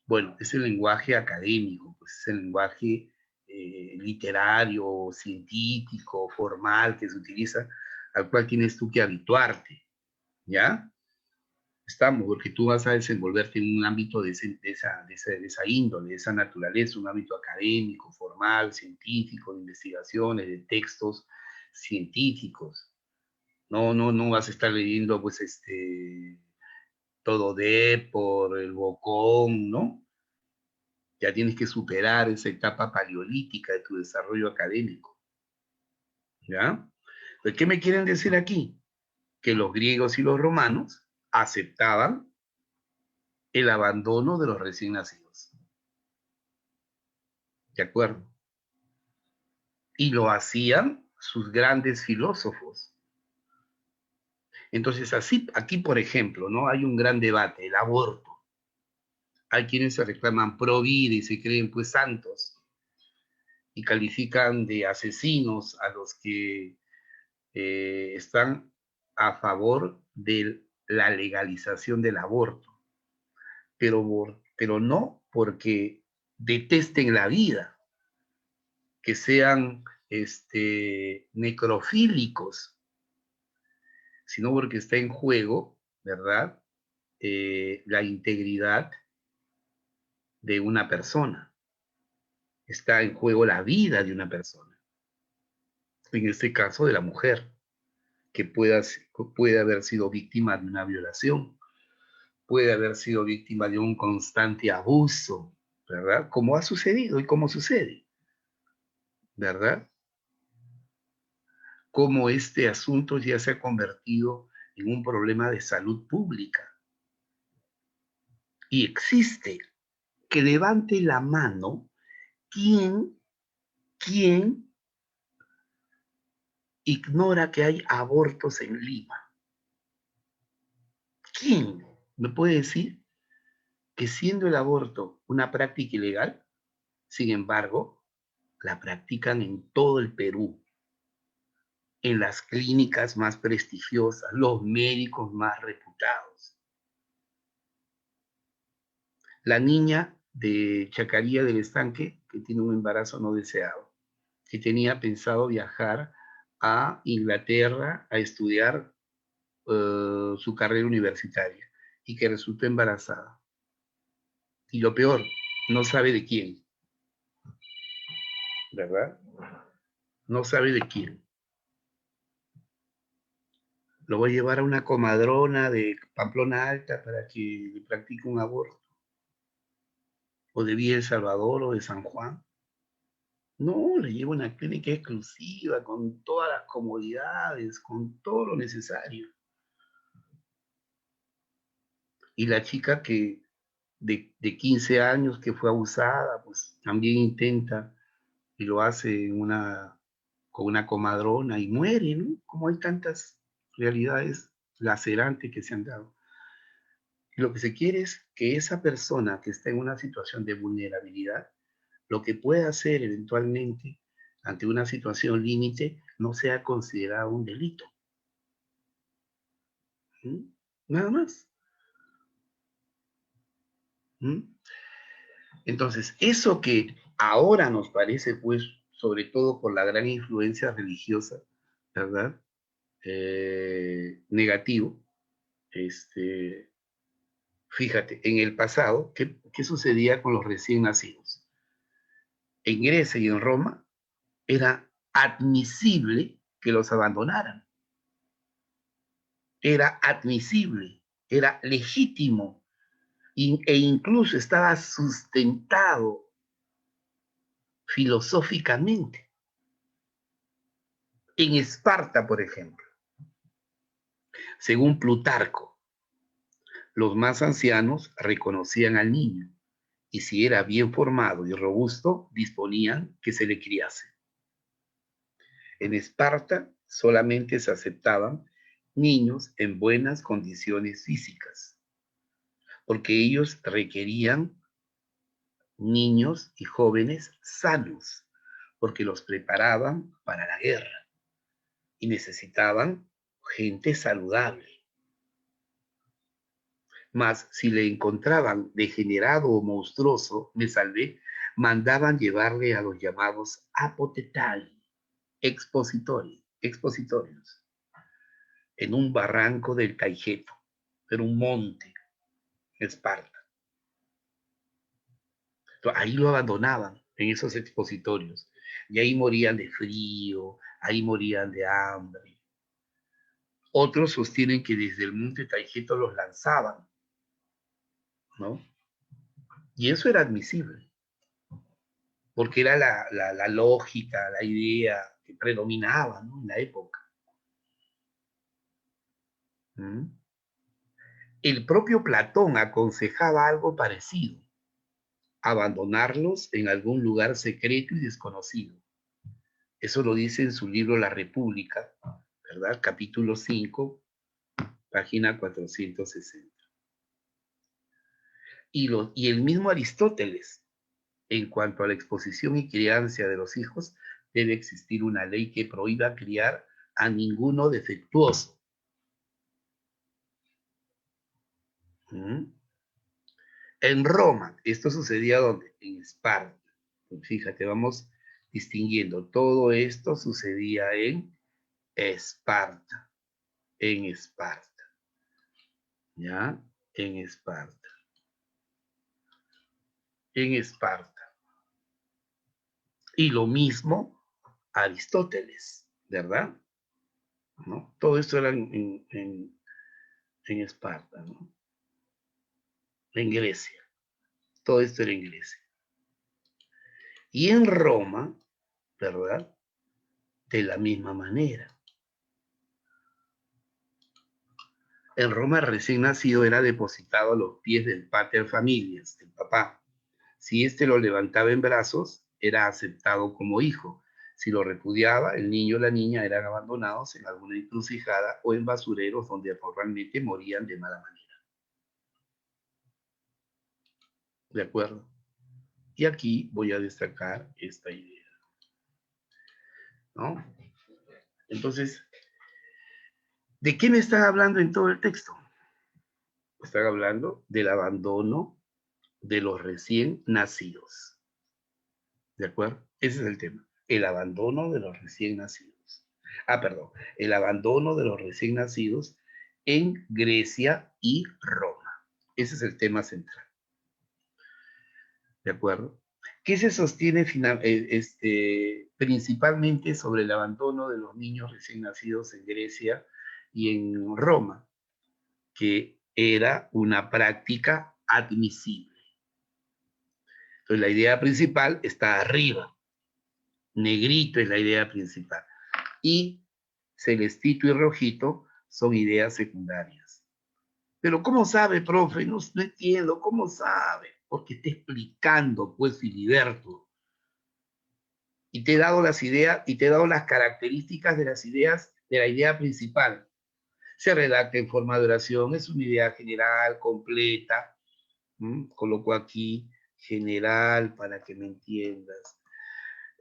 Bueno, es el lenguaje académico, pues es el lenguaje literario, científico, formal que se utiliza, al cual tienes tú que habituarte, ¿ya? Estamos, porque tú vas a desenvolverte en un ámbito de esa índole, de esa naturaleza, un ámbito académico, formal, científico, de investigaciones, de textos científicos. No vas a estar leyendo, pues, todo por el Bocón, ¿no? Ya tienes que superar esa etapa paleolítica de tu desarrollo académico, ¿ya? Pues, ¿qué me quieren decir aquí? Que los griegos y los romanos aceptaban el abandono de los recién nacidos. ¿De acuerdo? Y lo hacían sus grandes filósofos. Entonces, así, aquí, por ejemplo, ¿no? Hay un gran debate, el aborto. Hay quienes se reclaman pro vida y se creen pues santos y califican de asesinos a los que están a favor de la legalización del aborto, pero no porque detesten la vida, que sean necrofílicos, sino porque está en juego, ¿verdad? La integridad de una persona, está en juego la vida de una persona, en este caso de la mujer, que puede haber sido víctima de una violación, puede haber sido víctima de un constante abuso, ¿verdad? Como ha sucedido y como sucede, ¿verdad? Como este asunto ya se ha convertido en un problema de salud pública. Y existe, que levante la mano quién ignora que hay abortos en Lima. ¿Quién me puede decir que siendo el aborto una práctica ilegal, sin embargo, la practican en todo el Perú, en las clínicas más prestigiosas, los médicos más reputados? La niña de Chacaría del Estanque, que tiene un embarazo no deseado, que tenía pensado viajar a Inglaterra a estudiar su carrera universitaria y que resultó embarazada. Y lo peor, no sabe de quién, ¿verdad? No sabe de quién. Lo voy a llevar a una comadrona de Pamplona Alta para que le practique un aborto. O de Villa El Salvador o de San Juan. No, le llevo a una clínica exclusiva, con todas las comodidades, con todo lo necesario. Y la chica que de 15 años que fue abusada, pues también intenta y lo hace con una comadrona y muere, ¿no? Como hay tantas realidades lacerantes que se han dado. Y lo que se quiere es que esa persona que está en una situación de vulnerabilidad, lo que pueda hacer eventualmente ante una situación límite no sea considerado un delito. ¿Mm? Nada más. ¿Mm? Entonces, eso que ahora nos parece, pues, sobre todo por la gran influencia religiosa, ¿verdad? Negativo, este, fíjate, en el pasado, ¿qué sucedía con los recién nacidos? En Grecia y en Roma era admisible que los abandonaran. Era admisible, era legítimo e incluso estaba sustentado filosóficamente. En Esparta, por ejemplo, según Plutarco, los más ancianos reconocían al niño y si era bien formado y robusto, disponían que se le criase. En Esparta solamente se aceptaban niños en buenas condiciones físicas, porque ellos requerían niños y jóvenes sanos, porque los preparaban para la guerra y necesitaban gente saludable. Mas si le encontraban degenerado o monstruoso, me salvé, mandaban llevarle a los llamados apotetai, expositorios, en un barranco del Taigeto, en un monte, Esparta. Entonces, ahí lo abandonaban, en esos expositorios, y ahí morían de frío, ahí morían de hambre. Otros sostienen que desde el monte Taigeto los lanzaban, ¿no? Y eso era admisible, porque era la lógica, la idea que predominaba, ¿no? En la época. ¿Mm? El propio Platón aconsejaba algo parecido, abandonarlos en algún lugar secreto y desconocido. Eso lo dice en su libro La República, ¿verdad? Capítulo 5, página 460. Y el mismo Aristóteles, en cuanto a la exposición y crianza de los hijos, debe existir una ley que prohíba criar a ninguno defectuoso. ¿Mm? En Roma, esto sucedía ¿dónde? En Esparta. Pues fíjate, vamos distinguiendo. Todo esto sucedía en Esparta. En Esparta. ¿Ya? En Esparta. En Esparta. Y lo mismo Aristóteles, ¿verdad? ¿No? Todo esto era en Esparta, ¿no? En Grecia. Todo esto era en Grecia. Y en Roma, ¿verdad? De la misma manera. En Roma el recién nacido era depositado a los pies del pater familias, del papá. Si éste lo levantaba en brazos, era aceptado como hijo. Si lo repudiaba, el niño o la niña eran abandonados en alguna encrucijada o en basureros donde probablemente morían de mala manera. ¿De acuerdo? Y aquí voy a destacar esta idea, ¿no? Entonces, ¿de qué me están hablando en todo el texto? Están hablando del abandono de los recién nacidos. ¿De acuerdo? Ese es el tema. El abandono de los recién nacidos. Perdón. El abandono de los recién nacidos en Grecia y Roma. Ese es el tema central. ¿De acuerdo? ¿Qué se sostiene principalmente sobre el abandono de los niños recién nacidos en Grecia y en Roma? Que era una práctica admisible. Entonces la idea principal está arriba. Negrito es la idea principal. Y celestito y rojito son ideas secundarias. Pero ¿cómo sabe, profe? No entiendo, ¿cómo sabe? Porque está explicando, pues, Filiberto. Y te he dado las ideas, y te he dado las características de las ideas, de la idea principal. Se redacta en forma de oración, es una idea general, completa. Coloco aquí general para que me entiendas.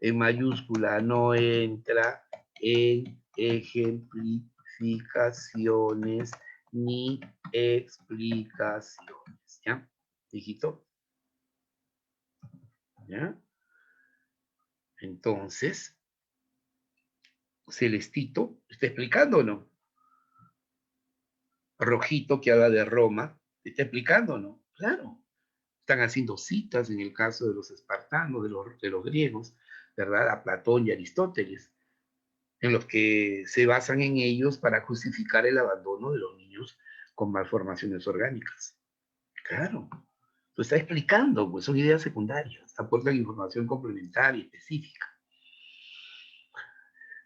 En mayúscula no entra en ejemplificaciones ni explicaciones. ¿Ya? ¿Hijito? ¿Ya? Entonces, Celestito, ¿está explicando o no? Rojito, que habla de Roma, ¿está explicando o no? Claro. Están haciendo citas en el caso de los espartanos, de los griegos, ¿verdad? A Platón y Aristóteles, en los que se basan en ellos para justificar el abandono de los niños con malformaciones orgánicas. Claro, lo está explicando, pues son ideas secundarias, aportan información complementaria, específica.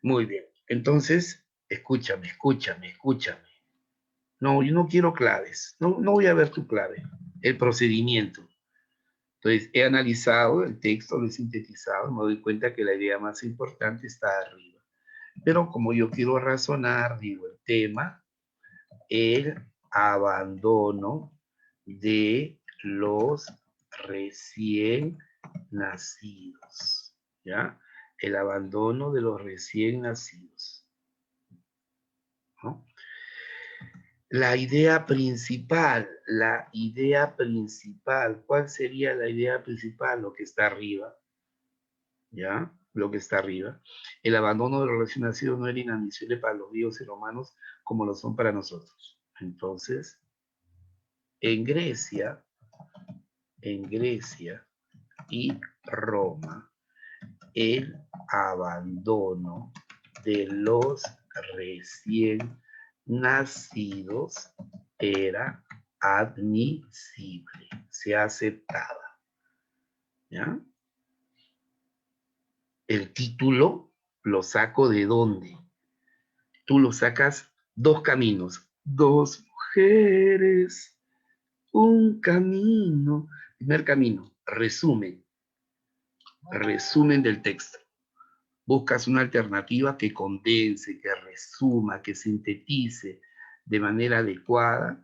Muy bien, entonces, escúchame. No, yo no quiero claves, no voy a ver tu clave, el procedimiento. Entonces, he analizado el texto, lo he sintetizado, me doy cuenta que la idea más importante está arriba. Pero como yo quiero razonar, digo, el tema, el abandono de los recién nacidos, ¿ya? El abandono de los recién nacidos, ¿no? La idea principal, ¿cuál sería la idea principal? Lo que está arriba, ¿ya? Lo que está arriba. El abandono de los recién nacidos no era inadmisible para los griegos y romanos como lo son para nosotros. Entonces, en Grecia y Roma, el abandono de los recién nacidos era admisible, se aceptaba. ¿Ya? El título lo saco de dónde. Tú lo sacas dos caminos, dos mujeres, un camino. Primer camino, resumen del texto. Buscas una alternativa que condense, que resuma, que sintetice de manera adecuada,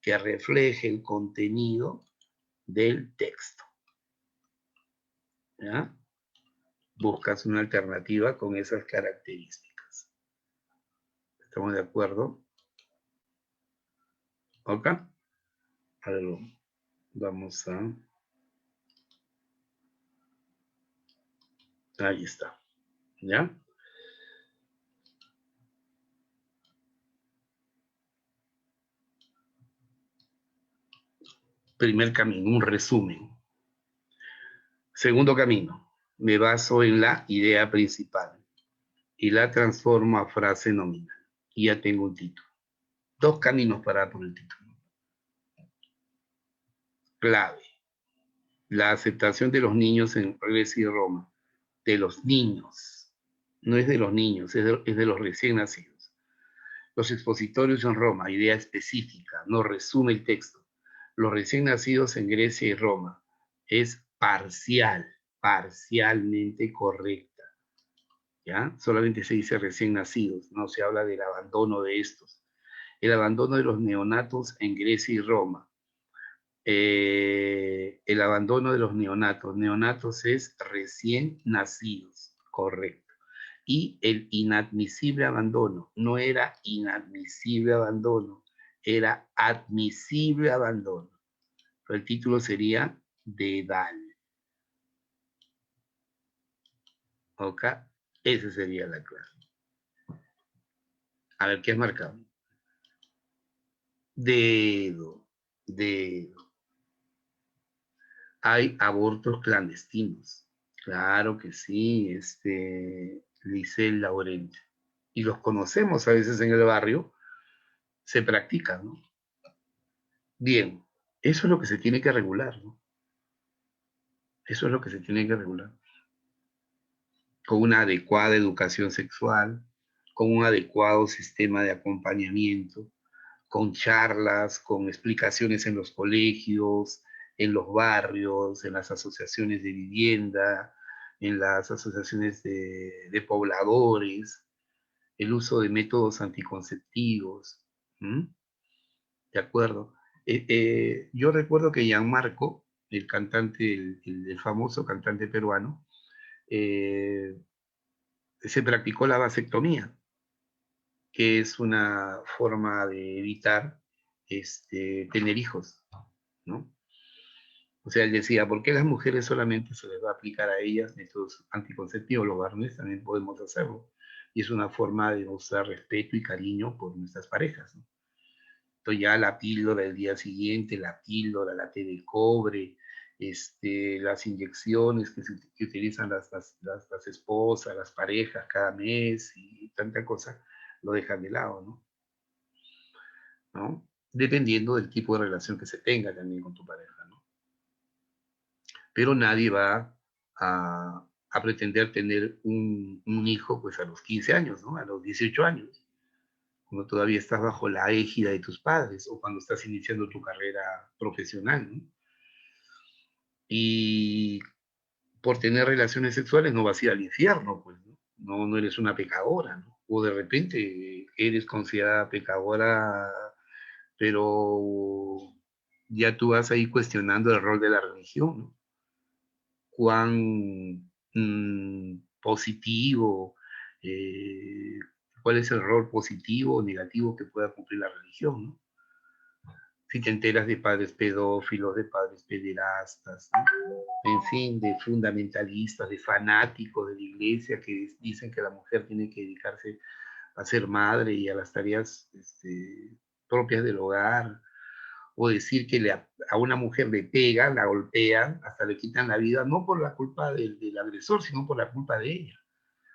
que refleje el contenido del texto. ¿Ya? Buscas una alternativa con esas características. ¿Estamos de acuerdo? ¿Ok? Ahora vamos a... Ahí está. ¿Ya? Primer camino, un resumen. Segundo camino, me baso en la idea principal y la transformo a frase nominal. Y ya tengo un título. Dos caminos para dar por el título. Clave. La aceptación de los niños en Grecia y Roma. De los niños. No es de los niños, es de los recién nacidos. Los expositorios en Roma, idea específica, no resume el texto. Los recién nacidos en Grecia y Roma. Es parcial, parcialmente correcta. ¿Ya? Solamente se dice recién nacidos, no se habla del abandono de estos. El abandono de los neonatos en Grecia y Roma. El abandono de los neonatos. Neonatos es recién nacidos, correcto. Y el inadmisible abandono. No era inadmisible abandono, era admisible abandono. Pero el título sería Dedal. ¿Ok? Esa sería la clave. A ver, ¿qué has marcado? Dedo. Hay abortos clandestinos. Claro que sí, Licel Laurente. Y los conocemos a veces en el barrio, se practican, ¿no? Bien, eso es lo que se tiene que regular, ¿no? Eso es lo que se tiene que regular. Con una adecuada educación sexual, con un adecuado sistema de acompañamiento, con charlas, con explicaciones en los colegios, en los barrios, en las asociaciones de vivienda, en las asociaciones de pobladores, el uso de métodos anticonceptivos. ¿Mm? ¿De acuerdo? Yo recuerdo que Gianmarco, el cantante, el famoso cantante peruano, eh, se practicó la vasectomía, que es una forma de evitar tener hijos, ¿no? O sea, él decía, ¿por qué las mujeres solamente se les va a aplicar a ellas métodos anticonceptivos? Los varones también podemos hacerlo. Y es una forma de mostrar respeto y cariño por nuestras parejas, ¿no? Entonces ya la píldora del día siguiente, la píldora, la té de cobre, las inyecciones que utilizan las esposas, las parejas cada mes y tanta cosa, lo dejan de lado, ¿no? ¿No? Dependiendo del tipo de relación que se tenga también con tu pareja, ¿no? Pero nadie va a pretender tener un hijo pues a los 15 años, ¿no? A los 18 años, cuando todavía estás bajo la égida de tus padres o cuando estás iniciando tu carrera profesional, ¿no? Y por tener relaciones sexuales no vas a ir al infierno, pues, ¿no? No eres una pecadora, ¿no? O de repente eres considerada pecadora, pero ya tú vas ahí cuestionando el rol de la religión, ¿no? Cuán positivo, eh, cuál es el rol positivo o negativo que pueda cumplir la religión, ¿no? Si te enteras de padres pedófilos, de padres pederastas, ¿no? En fin, de fundamentalistas, de fanáticos de la iglesia que dicen que la mujer tiene que dedicarse a ser madre y a las tareas propias del hogar, o decir que a una mujer le pegan, la golpean, hasta le quitan la vida, no por la culpa del agresor, sino por la culpa de ella,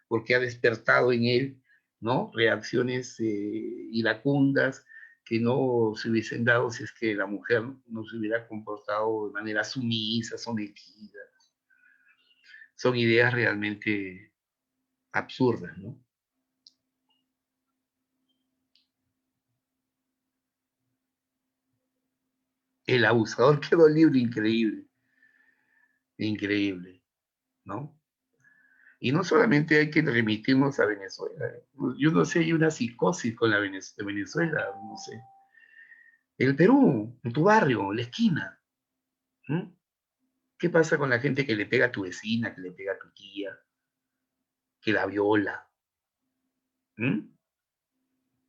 porque ha despertado en él, ¿no? Reacciones iracundas que no se hubiesen dado si es que la mujer no se hubiera comportado de manera sumisa, sometida. Son ideas realmente absurdas, ¿no? El abusador quedó libre, increíble. Increíble, ¿no? Y no solamente hay que remitirnos a Venezuela. Yo no sé, hay una psicosis con la Venezuela, no sé. El Perú, en tu barrio, en la esquina. ¿Mm? ¿Qué pasa con la gente que le pega a tu vecina, que le pega a tu tía, que la viola? ¿Mm?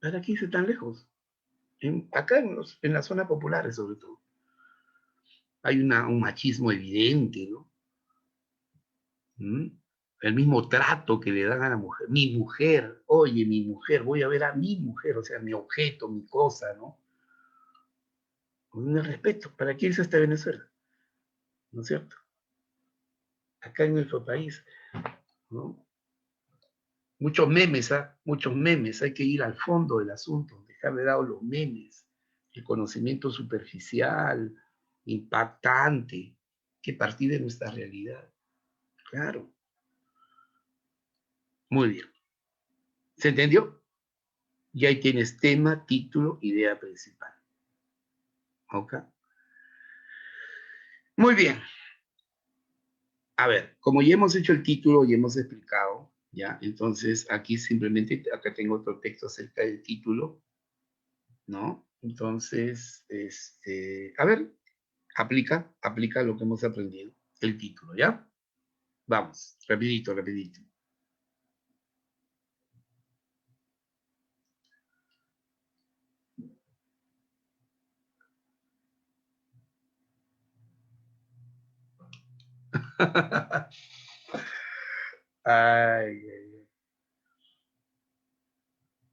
¿Para qué irse tan lejos? Acá en las zonas populares, sobre todo, hay un machismo evidente, ¿no? ¿Mm? El mismo trato que le dan a la mujer. Mi mujer, oye, mi mujer, voy a ver a mi mujer, o sea, mi objeto, mi cosa, ¿no? Con un respeto. ¿Para qué irse hasta Venezuela? ¿No es cierto? Acá en nuestro país, ¿no? Muchos memes, ¿ah? Muchos memes. Hay que ir al fondo del asunto, dejar de lado los memes, el conocimiento superficial, impactante, que partir de nuestra realidad. Claro. Muy bien. ¿Se entendió? Y ahí tienes tema, título, idea principal. ¿Ok? Muy bien. A ver, como ya hemos hecho el título y hemos explicado, ¿ya? Entonces, aquí simplemente, acá tengo otro texto acerca del título, ¿no? Entonces, a ver, aplica lo que hemos aprendido, el título, ¿ya? Vamos, rapidito, rapidito. Ay, ay, ay.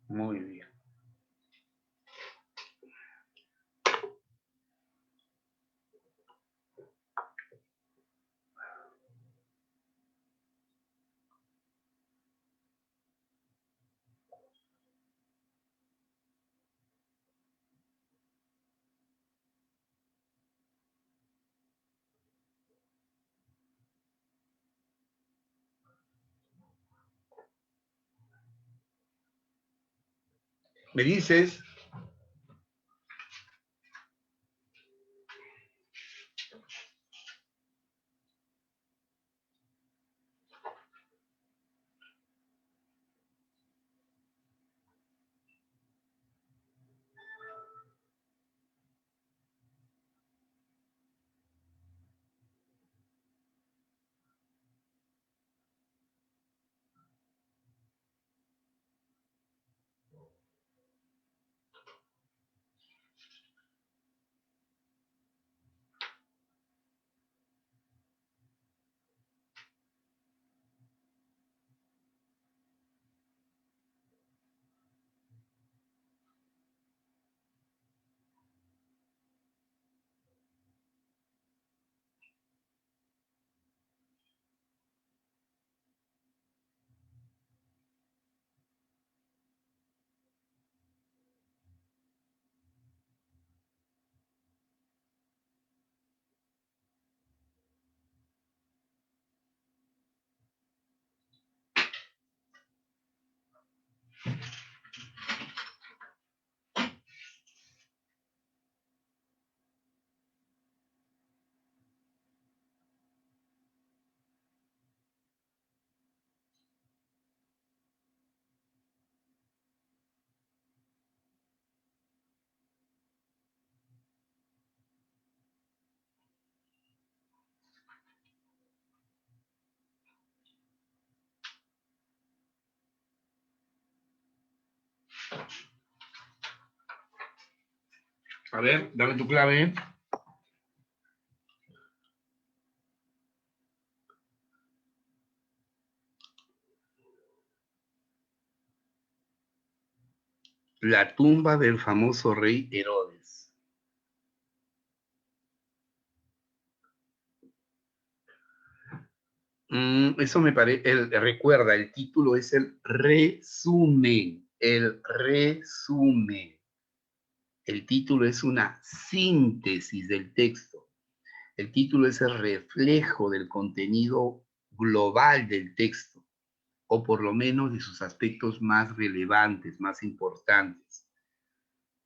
Muy bien. ¿Me dices? A ver, dame tu clave. La tumba del famoso rey Herodes. Eso me parece, recuerda, el título es el resumen, el resumen. El título es una síntesis del texto. El título es el reflejo del contenido global del texto, o por lo menos de sus aspectos más relevantes, más importantes.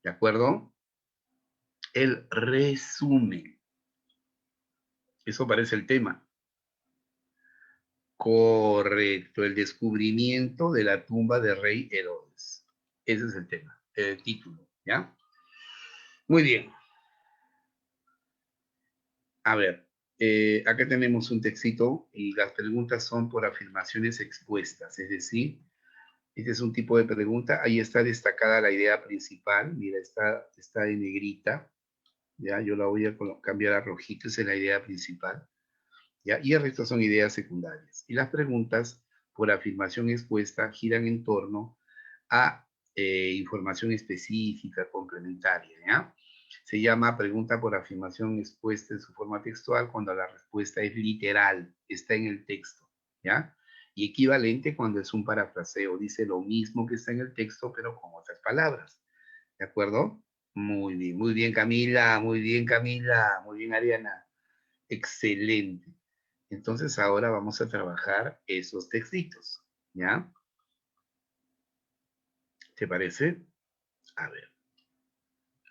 ¿De acuerdo? El resumen. Eso parece el tema. Correcto, el descubrimiento de la tumba del rey Herodes. Ese es el tema, el título, ¿ya? Muy bien. A ver, acá tenemos un textito y las preguntas son por afirmaciones expuestas, es decir, este es un tipo de pregunta, ahí está destacada la idea principal, mira, está en negrita, ya, yo la voy a cambiar a rojito, esa es la idea principal, ya, y el resto son ideas secundarias. Y las preguntas por afirmación expuesta giran en torno a información específica, complementaria, ¿ya? Se llama pregunta por afirmación expuesta en su forma textual cuando la respuesta es literal, está en el texto, ¿ya? Y equivalente cuando es un parafraseo, dice lo mismo que está en el texto, pero con otras palabras, ¿de acuerdo? Muy bien Camila, muy bien Camila, muy bien Ariana, excelente. Entonces ahora vamos a trabajar esos textitos, ¿ya? ¿Te parece? A ver.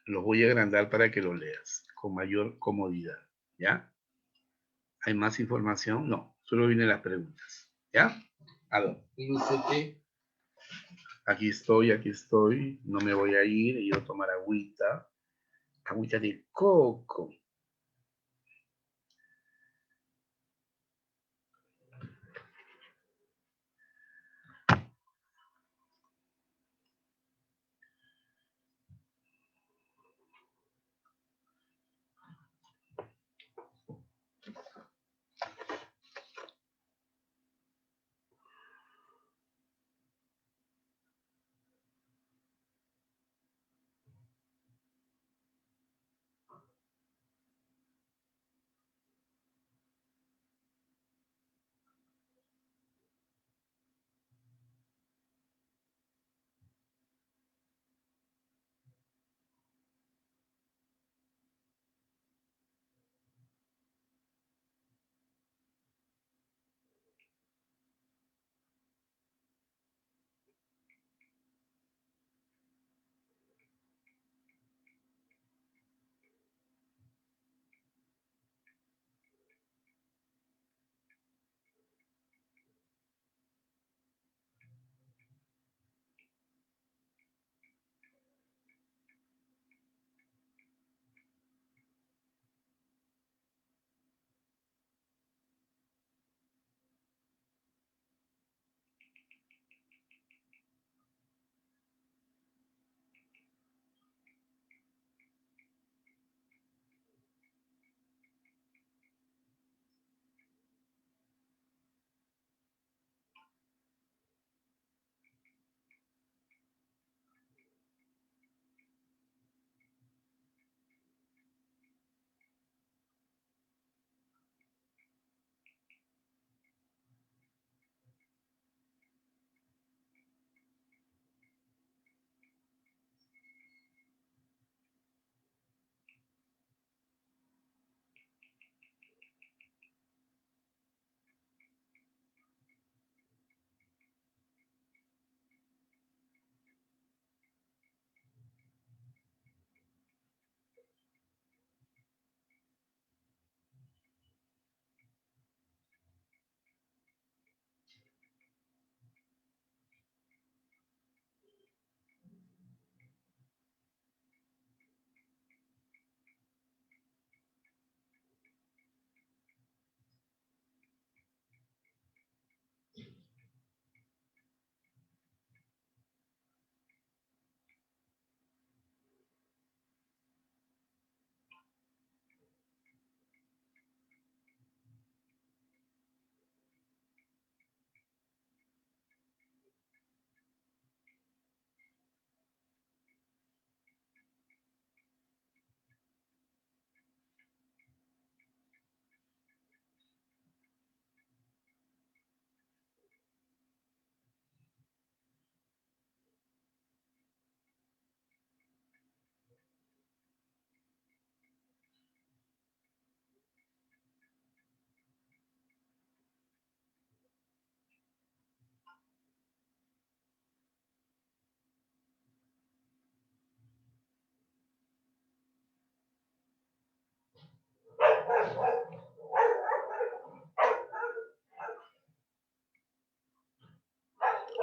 Los voy a agrandar para que lo leas con mayor comodidad, ¿ya? ¿Hay más información? No, solo vienen las preguntas, ¿ya? A ver, lúcete. Aquí estoy, no me voy a ir, yo a tomar agüita, agüita de coco.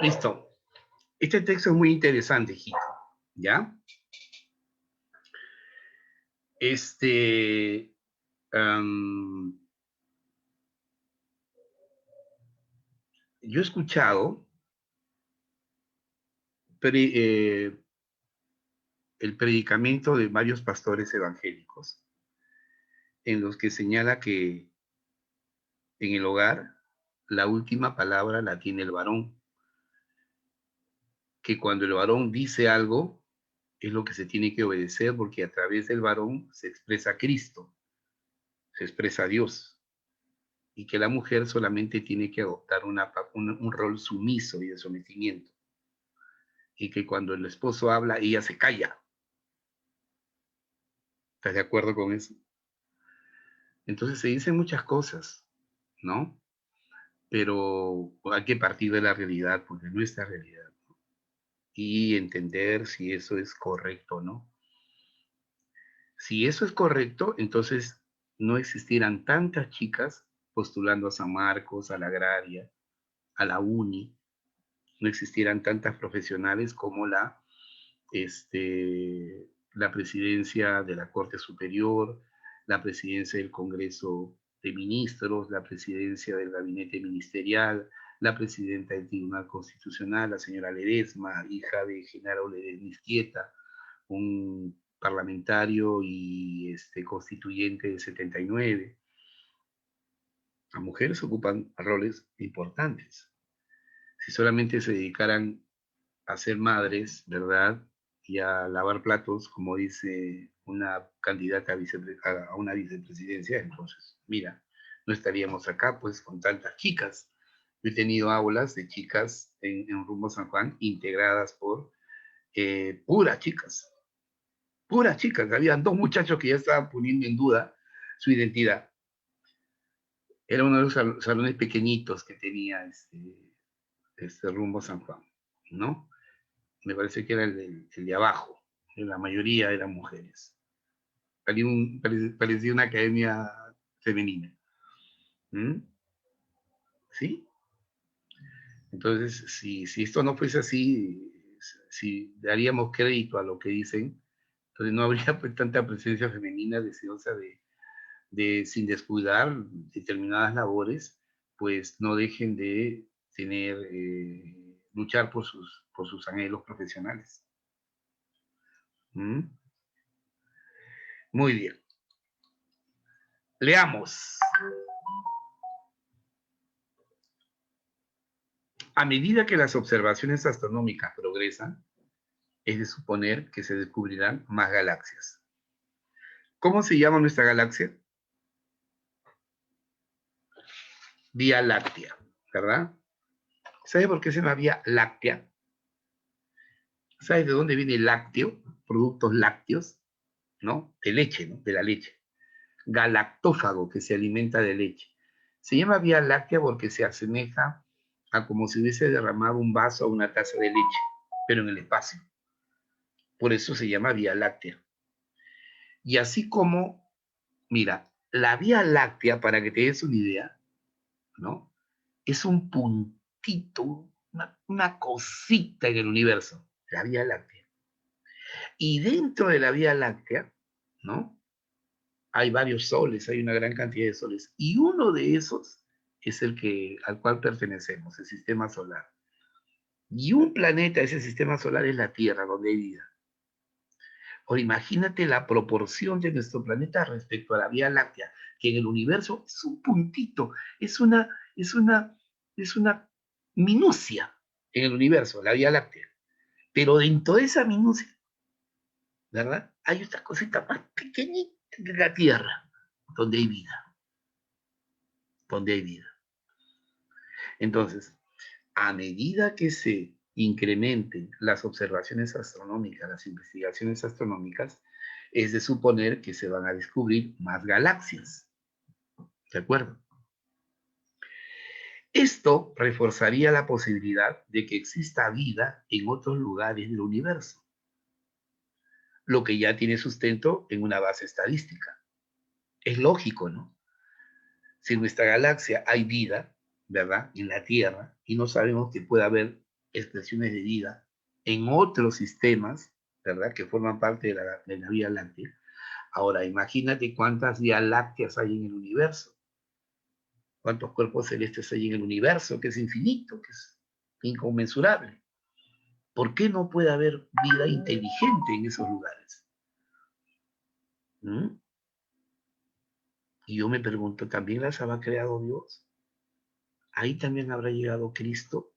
Listo. Este texto es muy interesante, Hijito. ¿Ya? Yo he escuchado el predicamento de varios pastores evangélicos en los que señala que en el hogar la última palabra la tiene el varón, que cuando el varón dice algo es lo que se tiene que obedecer porque a través del varón se expresa Cristo, se expresa Dios, y que la mujer solamente tiene que adoptar un rol sumiso y de sometimiento, y que cuando el esposo habla ella se calla. ¿Estás de acuerdo con eso? Entonces se dicen muchas cosas, ¿no? Pero hay que partir de la realidad, pues de nuestra realidad, ¿no? Y entender si eso es correcto o no. Si eso es correcto, entonces no existirán tantas chicas postulando a San Marcos, a la agraria, a la uni, no existirán tantas profesionales como la presidencia de la Corte Superior, la presidencia del Congreso de Ministros, la presidencia del Gabinete Ministerial, la presidenta del Tribunal Constitucional, la señora Ledesma, hija de Genaro Ledesma Izquieta, un parlamentario y constituyente del 79. Las mujeres ocupan roles importantes. Si solamente se dedicaran a ser madres, ¿verdad? Y a lavar platos, como dice una candidata a una vicepresidencia, entonces, mira, no estaríamos acá pues con tantas chicas. Yo he tenido aulas de chicas en Rumbo San Juan integradas por puras chicas. Habían dos muchachos que ya estaban poniendo en duda su identidad. Era uno de los salones pequeñitos que tenía Rumbo San Juan, ¿no? Me parece que era el de abajo, la mayoría eran mujeres. Parecía una academia femenina. ¿Mm? ¿Sí? Entonces, si esto no fuese así, si daríamos crédito a lo que dicen, entonces no habría pues, tanta presencia femenina deseosa sin descuidar determinadas labores, pues no dejen de tener, luchar por sus anhelos profesionales. ¿Mm? Muy bien. Leamos. A medida que las observaciones astronómicas progresan, es de suponer que se descubrirán más galaxias. ¿Cómo se llama nuestra galaxia? Vía Láctea, ¿verdad? ¿Sabe por qué se llama Vía Láctea? ¿Sabe de dónde viene el lácteo? Productos lácteos, ¿no? De leche, ¿no? De la leche. Galactófago, que se alimenta de leche. Se llama Vía Láctea porque se asemeja a como si hubiese derramado un vaso o una taza de leche, pero en el espacio. Por eso se llama Vía Láctea. Y así como, mira, la Vía Láctea, para que te des una idea, ¿no? Es un puntito, una cosita en el universo, la Vía Láctea. Y dentro de la Vía Láctea, ¿no? Hay varios soles, hay una gran cantidad de soles. Y uno de esos es al cual pertenecemos, el sistema solar. Y un planeta de ese sistema solar es la Tierra, donde hay vida. Ahora imagínate la proporción de nuestro planeta respecto a la Vía Láctea, que en el universo es un puntito, es una minucia en el universo, la Vía Láctea. Pero dentro de esa minucia, ¿verdad? Hay otra cosita más pequeñita que la Tierra, donde hay vida, donde hay vida. Entonces, a medida que se incrementen las observaciones astronómicas, las investigaciones astronómicas, es de suponer que se van a descubrir más galaxias. ¿De acuerdo? Esto reforzaría la posibilidad de que exista vida en otros lugares del universo, lo que ya tiene sustento en una base estadística. Es lógico, ¿no? Si en nuestra galaxia hay vida, ¿verdad? En la Tierra, y no sabemos que pueda haber expresiones de vida en otros sistemas, ¿verdad? Que forman parte de la Vía Láctea. Ahora, imagínate cuántas vías lácteas hay en el universo, cuántos cuerpos celestes hay en el universo, que es infinito, que es inconmensurable. ¿Por qué no puede haber vida inteligente en esos lugares? ¿Mm? Y yo me pregunto, ¿también las habrá creado Dios? Ahí también habrá llegado Cristo,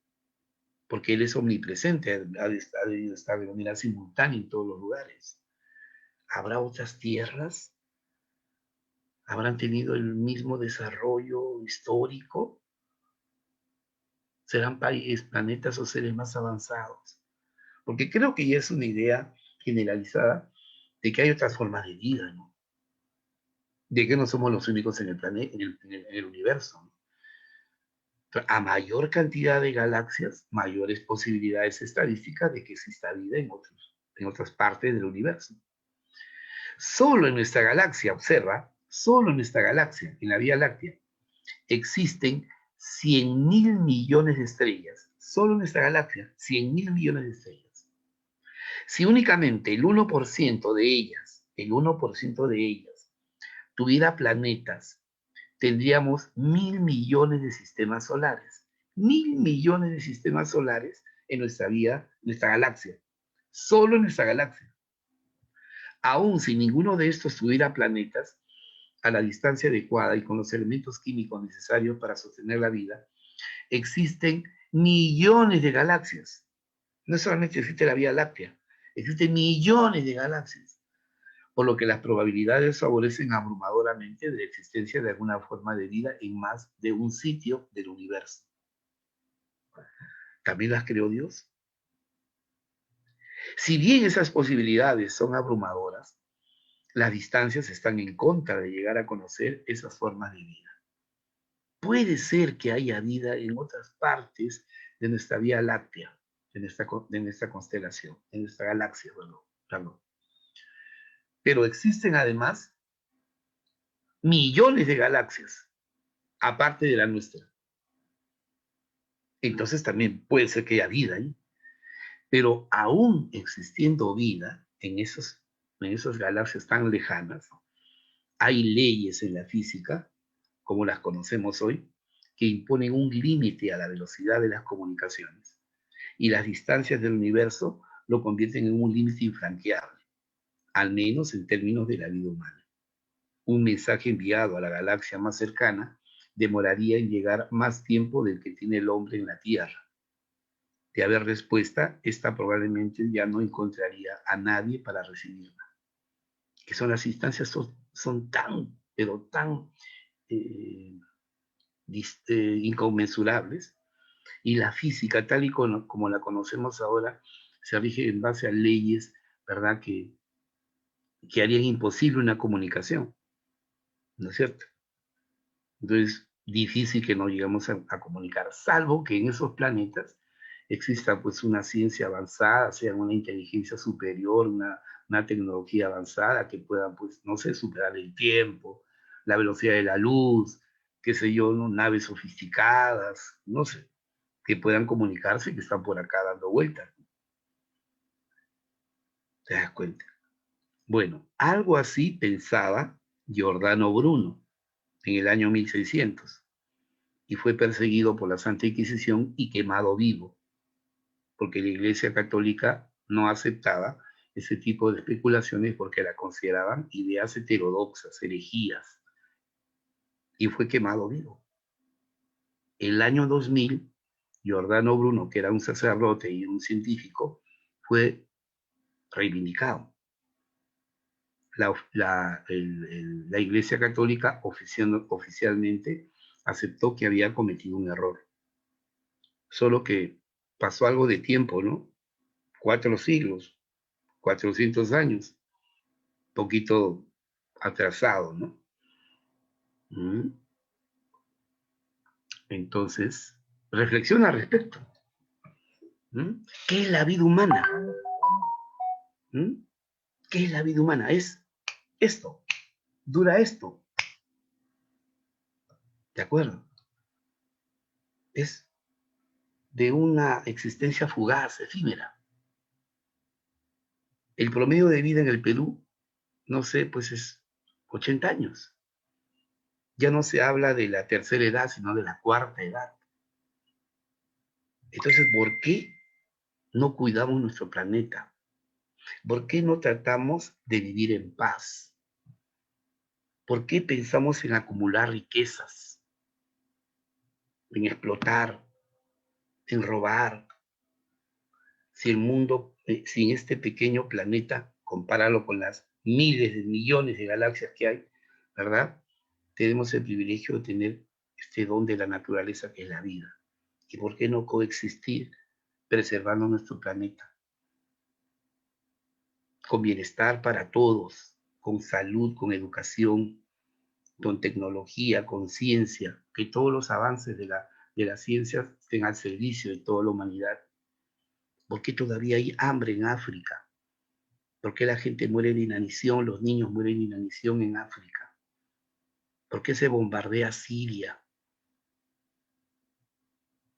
porque Él es omnipresente, ha debido estar de manera simultánea en todos los lugares. ¿Habrá otras tierras? ¿Habrán tenido el mismo desarrollo histórico? ¿Serán países, planetas o seres más avanzados? Porque creo que ya es una idea generalizada de que hay otras formas de vida, ¿no? De que no somos los únicos en el planeta, en el universo, ¿no? A mayor cantidad de galaxias, mayores posibilidades estadísticas de que exista vida en otras partes del universo. Solo en nuestra galaxia, observa, solo en nuestra galaxia, en la Vía Láctea, existen 100.000 millones de estrellas. Solo en nuestra galaxia, 100.000 millones de estrellas. Si únicamente el 1% de ellas, tuviera planetas, tendríamos 1.000 millones de sistemas solares. 1.000 millones de sistemas solares en nuestra galaxia. Solo en nuestra galaxia. Aún si ninguno de estos tuviera planetas, a la distancia adecuada y con los elementos químicos necesarios para sostener la vida, existen millones de galaxias. No solamente existe la Vía Láctea, existen millones de galaxias, por lo que las probabilidades favorecen abrumadoramente de la existencia de alguna forma de vida en más de un sitio del universo. ¿También las creó Dios? Si bien esas posibilidades son abrumadoras, las distancias están en contra de llegar a conocer esas formas de vida. Puede ser que haya vida en otras partes de nuestra Vía Láctea, de nuestra constelación, en nuestra galaxia, perdón. Pero existen además millones de galaxias, aparte de la nuestra. Entonces también puede ser que haya vida ahí. Pero aún existiendo vida en esas galaxias tan lejanas, hay leyes en la física, como las conocemos hoy, que imponen un límite a la velocidad de las comunicaciones. Y las distancias del universo lo convierten en un límite infranqueable, al menos en términos de la vida humana. Un mensaje enviado a la galaxia más cercana demoraría en llegar más tiempo del que tiene el hombre en la Tierra. De haber respuesta, esta probablemente ya no encontraría a nadie para recibirla. Que son las instancias son tan, pero tan inconmensurables, y la física, tal y como la conocemos ahora, se rige en base a leyes, ¿verdad?, que harían imposible una comunicación, ¿no es cierto? Entonces, difícil que no lleguemos a comunicar, salvo que en esos planetas exista pues una ciencia avanzada, sea una inteligencia superior, una tecnología avanzada que pueda, pues, no sé, superar el tiempo, la velocidad de la luz, qué sé yo, ¿no? Naves sofisticadas, no sé, que puedan comunicarse y que están por acá dando vueltas. ¿Te das cuenta? Bueno, algo así pensaba Giordano Bruno en el año 1600 y fue perseguido por la Santa Inquisición y quemado vivo, porque la Iglesia Católica no aceptaba ese tipo de especulaciones porque la consideraban ideas heterodoxas, herejías, y fue quemado vivo. El año 2000, Giordano Bruno, que era un sacerdote y un científico, fue reivindicado. La Iglesia Católica oficialmente aceptó que había cometido un error. Solo que pasó algo de tiempo, ¿no? 4 siglos, 400 años, poquito atrasado, ¿no? Entonces, reflexiona al respecto. ¿Qué es la vida humana? ¿Qué es la vida humana? Es esto, dura esto. ¿De acuerdo? Es de una existencia fugaz, efímera. El promedio de vida en el Perú, no sé, pues es 80 años. Ya no se habla de la tercera edad, sino de la cuarta edad. Entonces, ¿por qué no cuidamos nuestro planeta? ¿Por qué no tratamos de vivir en paz? ¿Por qué pensamos en acumular riquezas, en explotar, en robar? Si el mundo, si en este pequeño planeta, compáralo con las miles de millones de galaxias que hay, ¿verdad? Tenemos el privilegio de tener este don de la naturaleza que es la vida. ¿Y por qué no coexistir preservando nuestro planeta? Con bienestar para todos, con salud, con educación, con tecnología, con ciencia, que todos los avances de la ciencia estén al servicio de toda la humanidad. ¿Por qué todavía hay hambre en África? ¿Por qué la gente muere de inanición? Los niños mueren de inanición en África. ¿Por qué se bombardea Siria?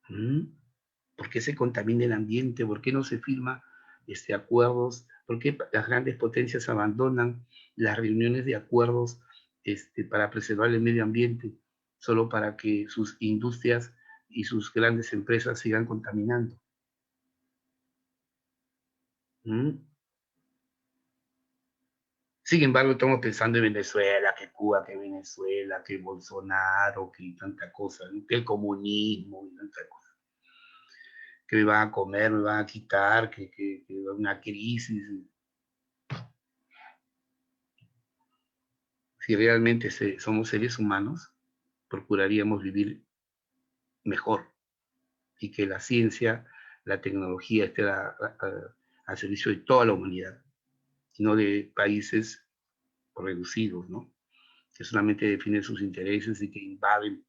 ¿Mm? ¿Por qué se contamina el ambiente? ¿Por qué no se firma acuerdos? ¿Por qué las grandes potencias abandonan las reuniones de acuerdos para preservar el medio ambiente solo para que sus industrias y sus grandes empresas sigan contaminando? ¿Mm? Sin embargo, estamos pensando en Venezuela, que Cuba, que Venezuela, que Bolsonaro, que tanta cosa, ¿no? Que el comunismo y tanta cosa. Que me van a comer, me van a quitar, que va a haber una crisis. Si realmente somos seres humanos, procuraríamos vivir mejor y que la ciencia, la tecnología esté al servicio de toda la humanidad, y no de países reducidos, ¿no? Que solamente definen sus intereses y que invaden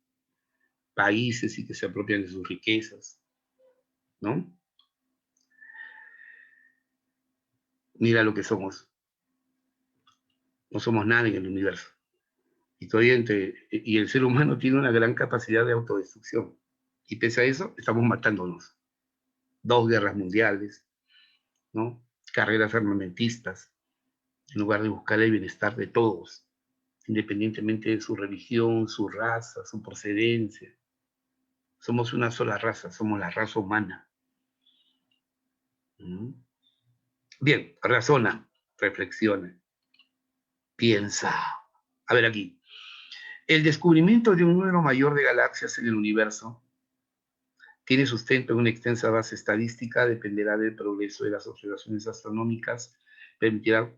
países y que se apropian de sus riquezas, ¿no? Mira lo que somos. No somos nada en el universo. Y todavía y el ser humano tiene una gran capacidad de autodestrucción. Y pese a eso, estamos matándonos. 2 guerras mundiales, ¿no? Carreras armamentistas, en lugar de buscar el bienestar de todos, independientemente de su religión, su raza, su procedencia. Somos una sola raza, somos la raza humana. ¿Mm? Bien, razona, reflexiona, piensa. A ver aquí. El descubrimiento de un número mayor de galaxias en el universo tiene sustento en una extensa base estadística, dependerá del progreso de las observaciones astronómicas, permitirá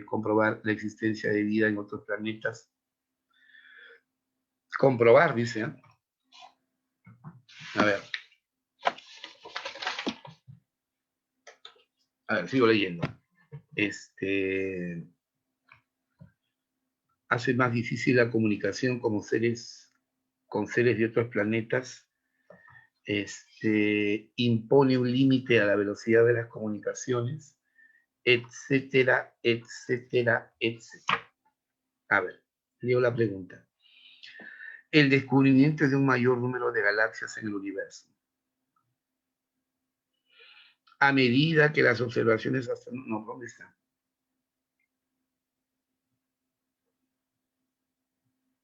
comprobar la existencia de vida en otros planetas. Comprobar, dice, ¿eh? A ver, sigo leyendo. Hace más difícil la comunicación con seres de otros planetas, impone un límite a la velocidad de las comunicaciones, etcétera, etcétera, etcétera. A ver, leo la pregunta. El descubrimiento de un mayor número de galaxias en el universo. A medida que las observaciones astronómicas... No, ¿dónde está?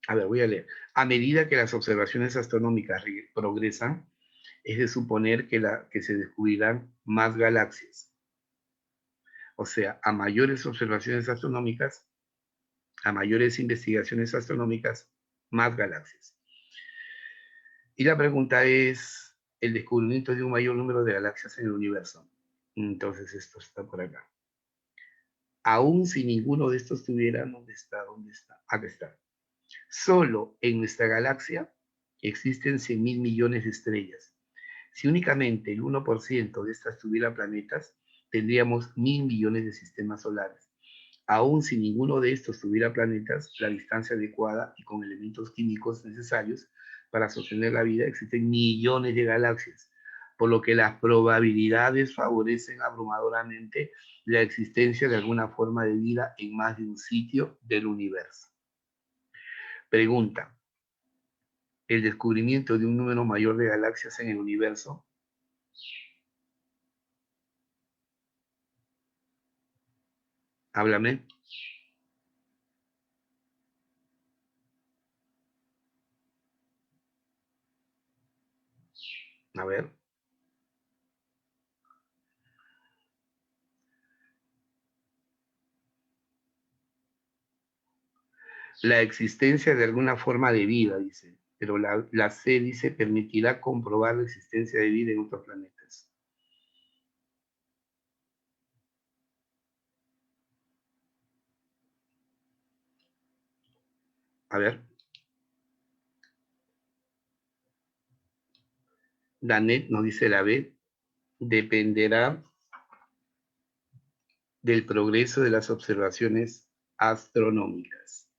A ver, voy a leer. A medida que las observaciones astronómicas progresan, es de suponer que se descubrirán más galaxias. O sea, a mayores observaciones astronómicas, a mayores investigaciones astronómicas, más galaxias. Y la pregunta es, el descubrimiento de un mayor número de galaxias en el universo. Entonces esto está por acá. Aún si ninguno de estos tuviera, ¿dónde está? ¿Dónde está? Acá está. Solo en nuestra galaxia existen 100.000 millones de estrellas. Si únicamente el 1% de estas tuviera planetas, tendríamos 1.000 millones de sistemas solares. Aún si ninguno de estos tuviera planetas, la distancia adecuada y con elementos químicos necesarios para sostener la vida, existen millones de galaxias, por lo que las probabilidades favorecen abrumadoramente la existencia de alguna forma de vida en más de un sitio del universo. Pregunta: ¿el descubrimiento de un número mayor de galaxias en el universo Háblame. A ver. La existencia de alguna forma de vida, dice. Pero la C dice, permitirá comprobar la existencia de vida en otros planetas. A ver. Danet nos dice la B, dependerá del progreso de las observaciones astronómicas.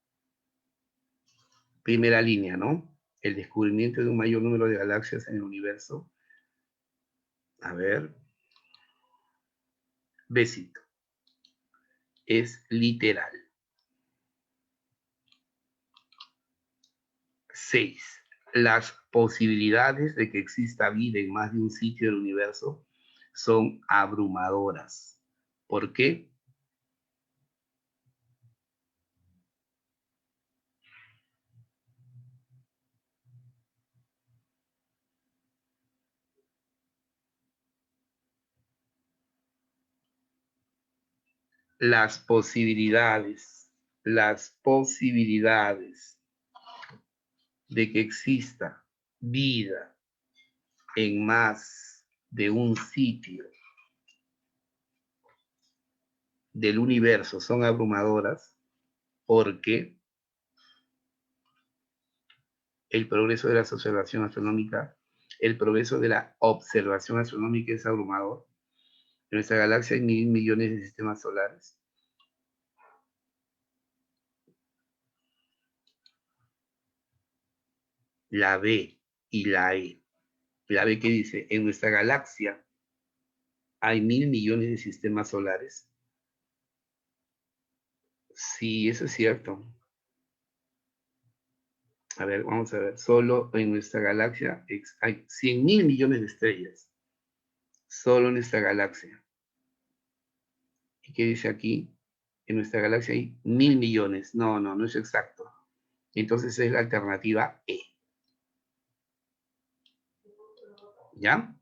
Primera línea, ¿no? El descubrimiento de un mayor número de galaxias en el universo. A ver. Besito. Es literal. 6. Las posibilidades de que exista vida en más de un sitio del universo son abrumadoras. ¿Por qué? Las posibilidades de que exista vida en más de un sitio del universo son abrumadoras porque el progreso de la observación astronómica, el progreso de la observación astronómica es abrumador. En nuestra galaxia hay 1.000 millones de sistemas solares. La B y la E. La B que dice, en nuestra galaxia hay 1.000 millones de sistemas solares. Sí, eso es cierto. A ver, vamos a ver. Solo en nuestra galaxia hay 100.000 millones de estrellas. Solo en nuestra galaxia. ¿Y qué dice aquí? En nuestra galaxia hay 1.000 millones. No, no es exacto. Entonces es la alternativa E. ¿Ya?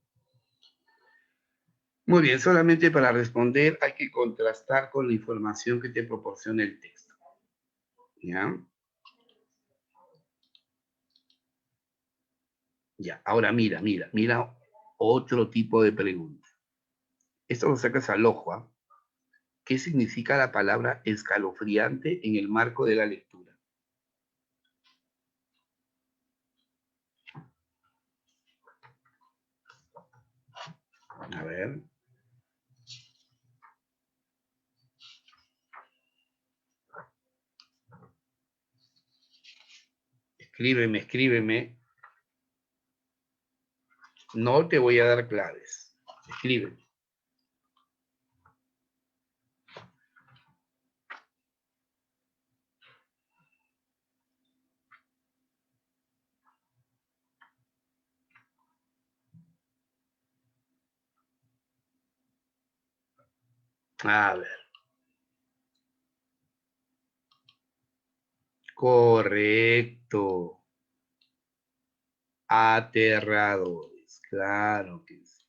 Muy bien, solamente para responder hay que contrastar con la información que te proporciona el texto. ¿Ya? Ya, ahora mira otro tipo de pregunta. Esto lo sacas al ojo, ¿ah? ¿Qué significa la palabra escalofriante en el marco de la lectura? A ver. Escríbeme. No te voy a dar claves. Escríbeme. A ver. Correcto. Aterradores. Claro que sí.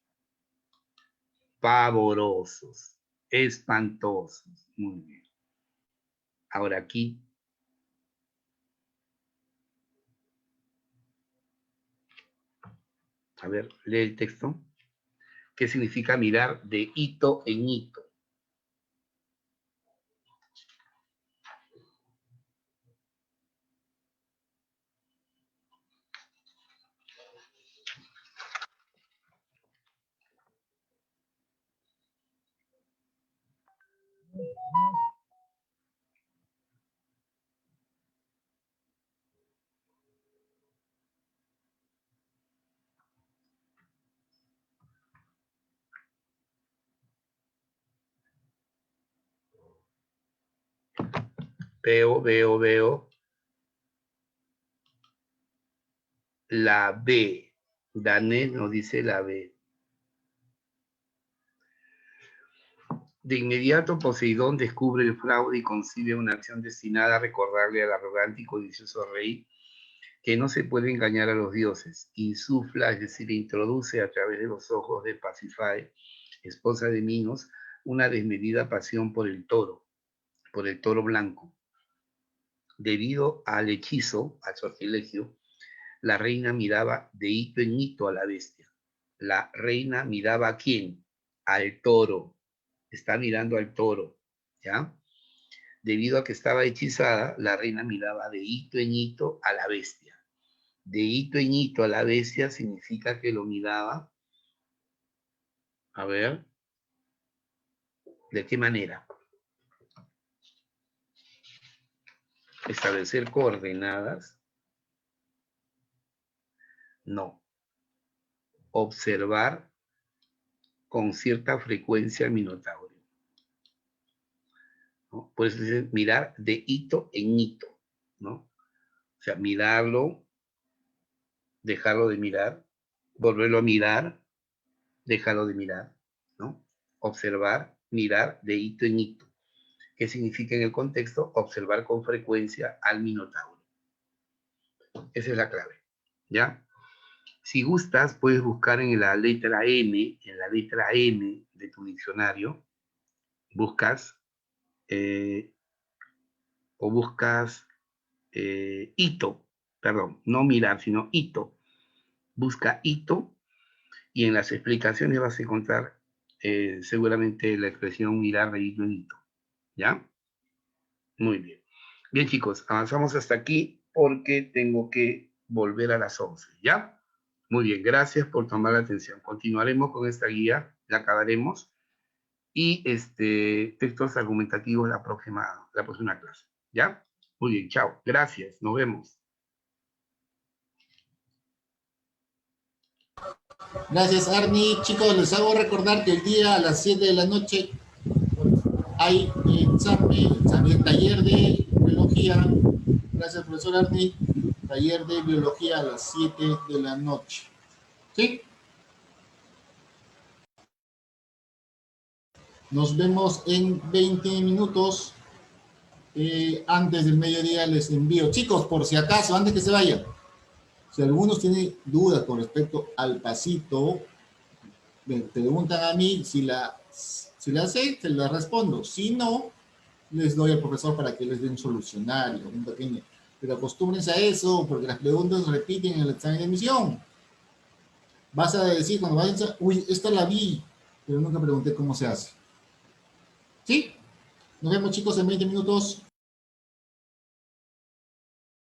Pavorosos. Espantosos. Muy bien. Ahora aquí. A ver, lee el texto. ¿Qué significa mirar de hito en hito? Veo. La B. Danet nos dice la B. De inmediato Poseidón descubre el fraude y concibe una acción destinada a recordarle al arrogante y codicioso rey que no se puede engañar a los dioses. Insufla, es decir, introduce a través de los ojos de Pasífae, esposa de Minos, una desmedida pasión por el toro blanco. Debido al hechizo, al sortilegio, la reina miraba de hito en hito a la bestia. La reina miraba ¿a quién? Al toro. Está mirando al toro, ¿ya? Debido a que estaba hechizada, la reina miraba de hito en hito a la bestia. De hito en hito a la bestia significa que lo miraba, a ver, ¿de qué manera? Establecer coordenadas, no. Observar con cierta frecuencia el minotauro, ¿no? Por eso dice mirar de hito en hito, ¿no? O sea, mirarlo, dejarlo de mirar, volverlo a mirar, dejarlo de mirar, ¿no? Observar, mirar de hito en hito. ¿Qué significa en el contexto? Observar con frecuencia al minotauro. Esa es la clave, ¿ya? Si gustas, puedes buscar en la letra M, de tu diccionario, buscas hito, perdón, no mirar, sino hito. Busca hito y en las explicaciones vas a encontrar seguramente la expresión mirar de hito en hito, ¿ya? Muy bien. Bien, chicos, avanzamos hasta aquí porque tengo que volver a las 11, ¿ya? Muy bien, gracias por tomar la atención. Continuaremos con esta guía, la acabaremos, y textos argumentativos la próxima clase, ¿ya? Muy bien, chao, gracias, nos vemos. Gracias, Arnie. Chicos, les hago recordar que el día a las 7 de la noche hay examen, taller de biología. Gracias, profesor Arnie. Taller de biología a las 7 de la noche. ¿Sí? Nos vemos en 20 minutos. Antes del mediodía les envío. Chicos, por si acaso, antes que se vayan, si algunos tienen dudas con respecto al pasito, me preguntan a mí si la sé, se la respondo. Si no, les doy al profesor para que les dé un solucionario, un pequeño. Pero acostúmbrense a eso, porque las preguntas se repiten en el examen de admisión. Vas a decir cuando vayas a, uy, esta la vi, pero nunca pregunté cómo se hace. ¿Sí? Nos vemos, chicos, en 20 minutos.